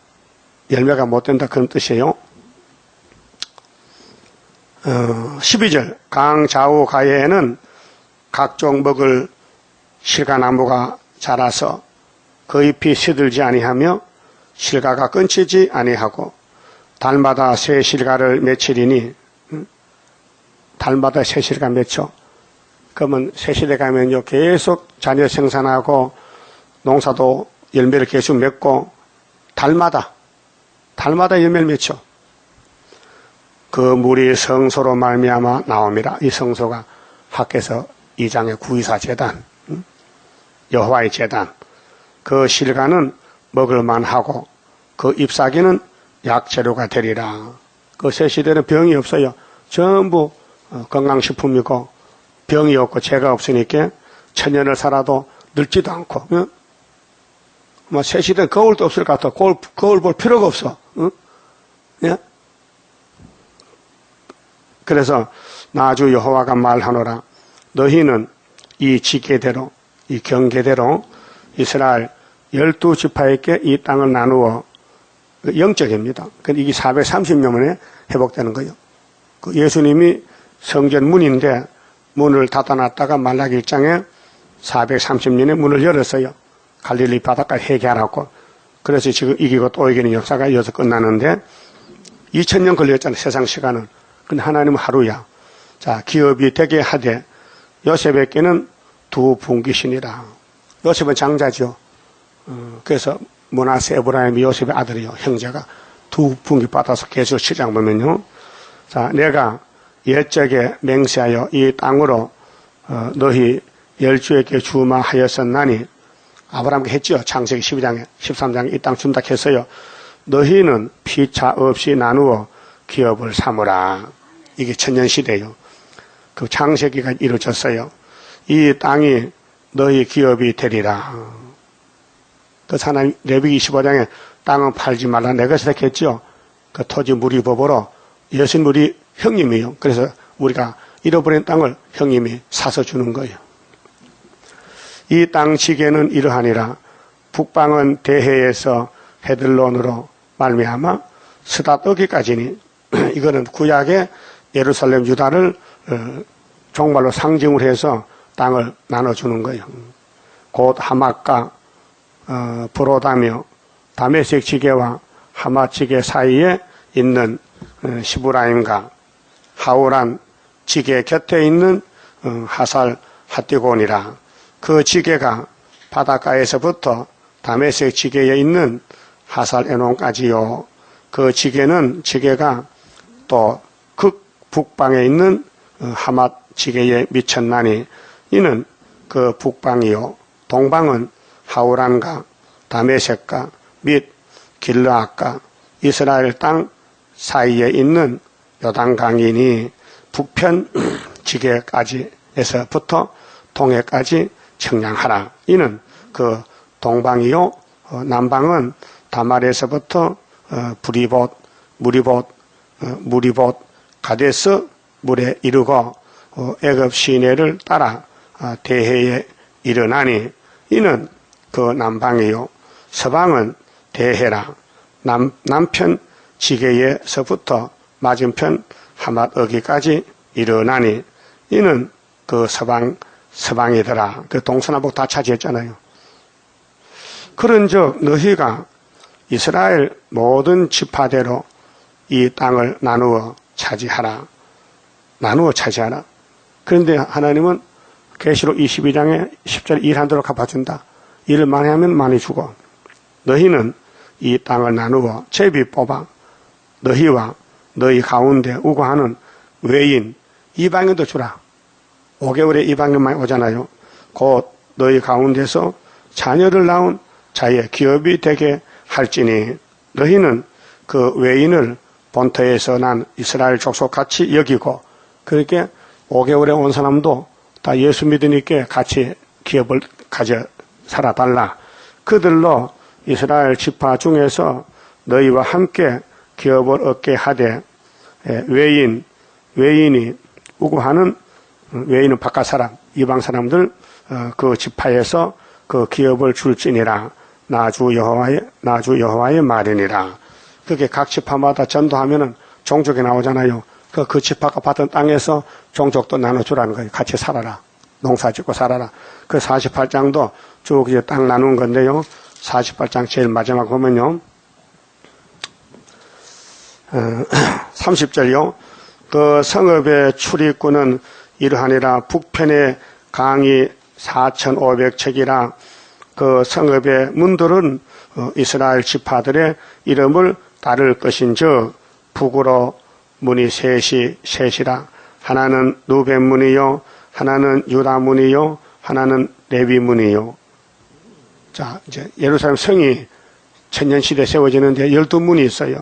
열매가 못 된다. 그런 뜻이에요. 12절 강 좌우 가해에는 각종 먹을 실과나무가 자라서 그 잎이 시들지 아니하며 실과가 끊치지 아니하고 달마다 새 실과를 맺히리니 달마다 새 실과 맺혀. 그러면 새 시대 가면요 계속 자녀 생산하고 농사도 열매를 계속 맺고 달마다 열매를 맺혀. 그 물이 성소로 말미암아 나옵니다. 이 성소가 학개서 2장의 구이사 제단, 여호와의 제단. 그 실과는 먹을만하고 그 잎사귀는 약재료가 되리라. 그 새 시대는 병이 없어요. 전부 건강식품이고 병이 없고 죄가 없으니까 천년을 살아도 늙지도 않고. 뭐 새 시대는 거울도 없을 것 같아. 거울 볼 필요가 없어. 예? 그래서 나주 여호와가 말하노라. 너희는 이 지계대로 이 경계대로 이스라엘 12지파에게 이 땅을 나누어 영적입니다. 이게 430년만에 회복되는 거예요. 그 예수님이 성전 문인데 문을 닫아놨다가 말라기 1장에 430년에 문을 열었어요. 갈릴리 바닷가 해결하고. 그래서 지금 이기고 또 이기는 역사가 여기서 끝나는데 2000년 걸렸잖아요. 세상 시간은. 근데 하나님은 하루야. 자, 기업이 되게 하되 요셉에게는 두 분기신이라. 요셉은 장자죠. 그래서 므낫세 에브라임이 요셉의 아들이요. 형제가 두 분기 받아서 계속 시장 보면요. 자, 내가 옛적에 맹세하여 이 땅으로 너희 열주에게 주마하였었나니 아브라함께 했죠. 창세기 12장에 13장에 이 땅 준다 했어요. 너희는 피차 없이 나누어 기업을 삼으라. 이게 천년시대요. 그 창세기가 이루어졌어요. 이 땅이 너희 기업이 되리라. 그 하나님 레위기 25장에 땅은 팔지 말라 내 것이라 했죠. 그 토지 무리법으로 예수님 우리 형님이요. 그래서 우리가 잃어버린 땅을 형님이 사서 주는 거예요. 이 땅 지계는 이러하니라. 북방은 대해에서 헤들론으로 말미암아 스다떠기까지니 이거는 구약의 예루살렘 유다를 정말로 상징을 해서 땅을 나눠주는 거예요. 곧 하맛과 브로다며 다메섹 지계와 하맛 지계 사이에 있는 시브라임과 하오란 지계 곁에 있는 하살 핫디곤이라. 그 지계가 바닷가에서부터 다메섹 지계에 있는 하살 에논까지요. 그 지계가 또 극북방에 있는 하맛 지게에 미쳤나니 이는 그 북방이요 동방은 하우란과 다메섹과 및 길르앗과 이스라엘 땅 사이에 있는 요단강이니 북편 지게까지에서부터 동해까지 청량하라. 이는 그 동방이요 남방은 다말에서부터 브리봇, 무리봇, 가데스 물에 이르고 애굽 시내를 따라 대해에 이르나니 이는 그 남방이요 서방은 대해라. 남편 지게에서부터 맞은편 하맛 어기까지 이르나니 이는 그 서방이더라. 그 동서남북 다 차지했잖아요. 그런즉 너희가 이스라엘 모든 지파대로 이 땅을 나누어 차지하라. 그런데 하나님은 계시록 22장에 10절에 일한대로 갚아준다. 일을 많이 하면 많이 주고 너희는 이 땅을 나누어 제비 뽑아 너희와 너희 가운데 우고하는 외인 이방인도 주라. 5개월에 이방인만 오잖아요. 곧 너희 가운데서 자녀를 낳은 자의 기업이 되게 할지니 너희는 그 외인을 본토에서 난 이스라엘 족속같이 여기고 그렇게 5개월에 온 사람도 다 예수 믿으니까 같이 기업을 가져 살아달라. 그들로 이스라엘 지파 중에서 너희와 함께 기업을 얻게 하되 외인이 우고하는 외인은 바깥 사람 이방 사람들 그 지파에서 그 기업을 줄지니라. 나주 여호와의 말이니라. 그게 각 지파마다 전도하면은 종족이 나오잖아요. 그 지파가 받은 땅에서 종족도 나눠주라는 거예요. 같이 살아라. 농사 짓고 살아라. 그 48장도 쭉 이제 땅 나눈 건데요. 48장 제일 마지막 보면요. 30절이요. 그 성읍의 출입구는 이러하니라. 북편의 강이 4,500척이라. 그 성읍의 문들은 이스라엘 지파들의 이름을 따를 것인즉 북으로 문이 셋이라. 하나는 루벤 문이요, 하나는 유다 문이요, 하나는 레위 문이요. 자, 이제 예루살렘 성이 천년시대 세워지는데 12문이 있어요.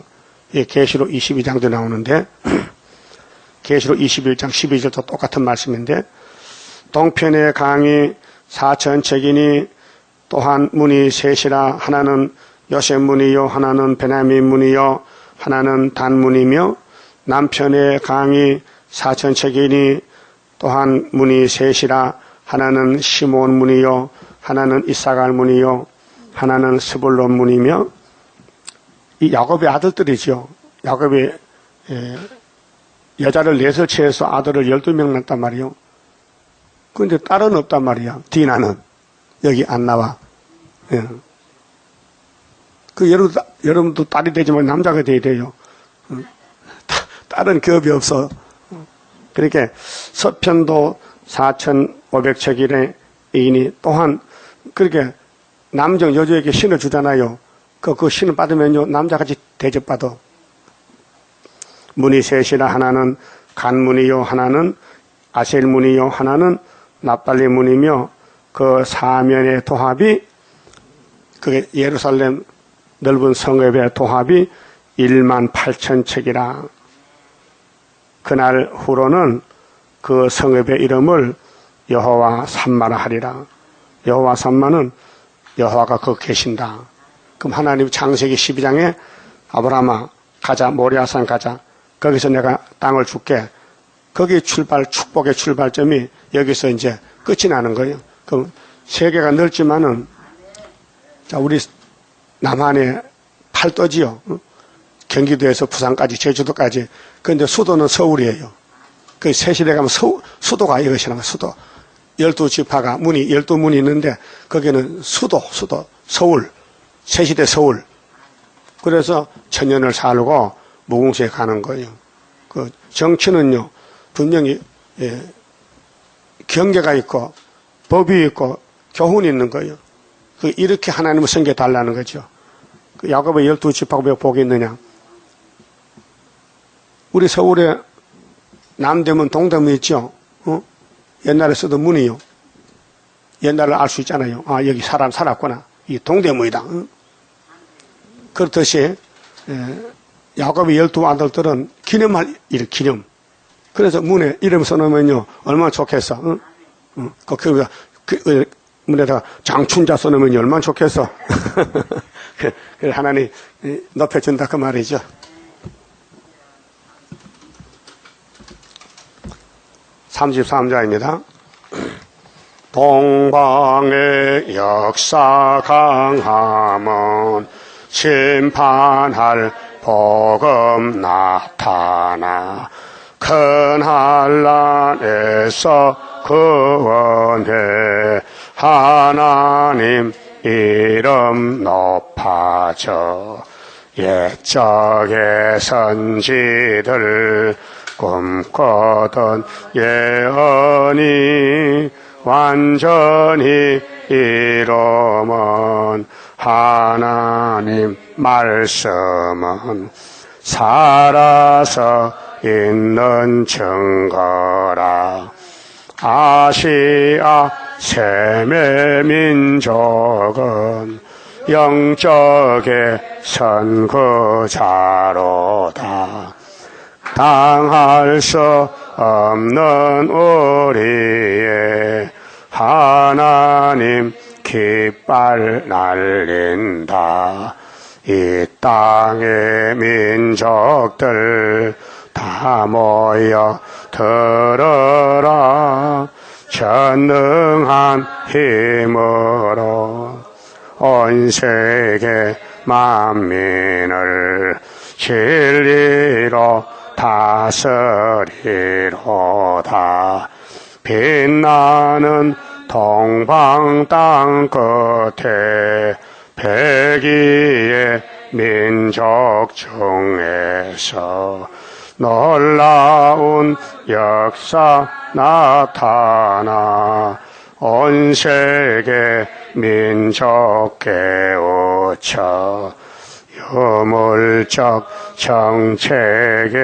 예, 계시록 22장도 나오는데 계시록 21장 12절도 똑같은 말씀인데 동편의 강이 4,000척이니 또한 문이 셋이라. 하나는 요셉 문이요, 하나는 베냐민 문이요, 하나는 단 문이며 남편의 강이 4,000척이니 또한 문이 셋이라. 하나는 시몬 문이요, 하나는 이사갈 문이요, 하나는 스불론 문이며 이 야곱의 아들들이죠. 야곱이 여자를 넷을 취해서 아들을 12명 낳았단 말이요. 그런데 딸은 없단 말이야. 디나는 여기 안 나와. 예. 그 여러분도 딸이 되지만 남자가 돼야 돼요. 딸은 기업이 없어. 그러니까 서편도 4,500척이니 또한 그렇게 남정 여주에게 신을 주잖아요. 그 신을 받으면요 남자같이 대접받아. 문이 셋이라. 하나는 간문이요, 하나는 아셀문이요, 하나는 납달리 문이며 그 사면의 도합이 그게 예루살렘 넓은 성읍의 도합이 18,000척이라. 그날 후로는 그 성읍의 이름을 여호와 삼마라 하리라. 여호와 삼마는 여호와가 거기 계신다. 그럼 하나님 창세기 12장에 아브라함아 가자, 모리아산 가자. 거기서 내가 땅을 줄게. 거기 축복의 출발점이 여기서 이제 끝이 나는 거예요. 그럼 세계가 넓지만은 자, 우리 남한의 팔도지요. 경기도에서 부산까지, 제주도까지. 그런데 수도는 서울이에요. 그 새시대 가면 수도가 이것이라는 수도. 12지파가 12문이 있는데 거기는 수도, 서울, 새시대 서울. 그래서 천년을 살고 무궁수에 가는 거예요. 그 정치는요, 분명히, 경계가 있고, 법이 있고, 교훈이 있는 거예요. 이렇게 하나님을 섬겨달라는 거죠. 야곱의 12지파가 왜 복이 있느냐. 우리 서울에 남대문, 동대문 있죠? 옛날에 쓰던 문이요. 옛날을 알 수 있잖아요. 아, 여기 사람 살았구나. 이 동대문이다. 응? 그렇듯이 야곱의 12 아들들은 기념할 일, 기념. 그래서 문에 이름 써놓으면요 얼마나 좋겠어. 응? 응. 그 문에다가 장춘자 써놓으면 얼마나 좋겠어. 그래서 하나님 높여준다 그 말이죠. (33자입니다) 동방의 역사 강함은 심판할 복음 나타나 큰 한란에서 구원해 하나님 이름 높아져 옛적의 선지들 꿈꾸던 예언이 완전히 이루면 하나님 말씀은 살아서 있는 증거라. 아시아 세계 민족은 영적의 선구자로다. 당할 수 없는 우리의 하나님 깃발 날린다. 이 땅의 민족들 다 모여 들어라. 전능한 힘으로 온 세계 만민을 진리로 다스리로다. 빛나는 동방 땅 끝에 백이의 민족 중에서 놀라운 역사 나타나 온 세계 민족 깨우쳐 유물적 정책에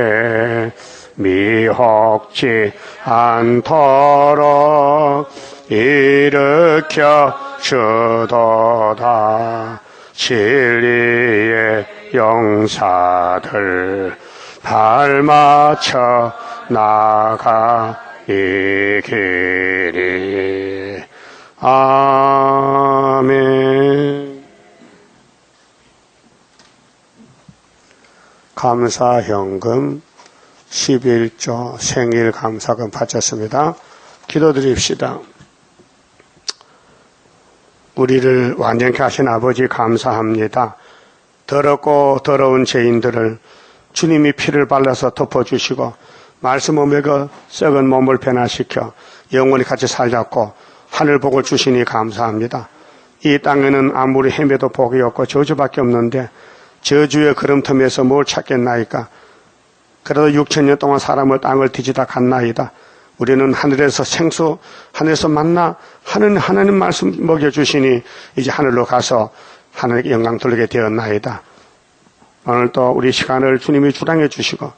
미혹지 않도록 일으켜 주도다. 진리의 용사들 발맞춰 나가 이 길이. 아멘. 감사현금 11조 생일 감사금 바쳤습니다. 기도드립시다. 우리를 완전케 하신 아버지 감사합니다. 더럽고 더러운 죄인들을 주님이 피를 발라서 덮어주시고 말씀을 먹여 썩은 몸을 변화시켜 영원히 같이 살자고 하늘 복을 주시니 감사합니다. 이 땅에는 아무리 헤매도 복이 없고 저주밖에 없는데 저주의 걸음틈에서 뭘 찾겠나이까. 그래도 6,000년 동안 사람을 땅을 뒤지다 갔나이다. 우리는 하늘에서 생수, 하늘에서 만나 하나님 말씀 먹여주시니 이제 하늘로 가서 하나님께 영광 돌리게 되었나이다. 오늘도 우리 시간을 주님이 주장해 주시고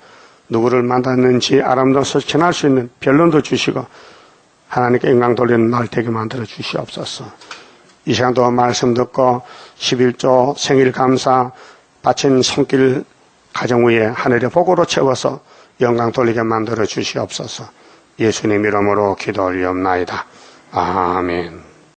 누구를 만났는지 아름다워서 전할 수 있는 변론도 주시고 하나님께 영광 돌리는 날 되게 만들어 주시옵소서. 이 시간도 말씀 듣고 11조 생일 감사 바친 손길 가정 위에 하늘의 복으로 채워서 영광 돌리게 만들어 주시옵소서. 예수님 이름으로 기도 올리옵나이다. 아멘.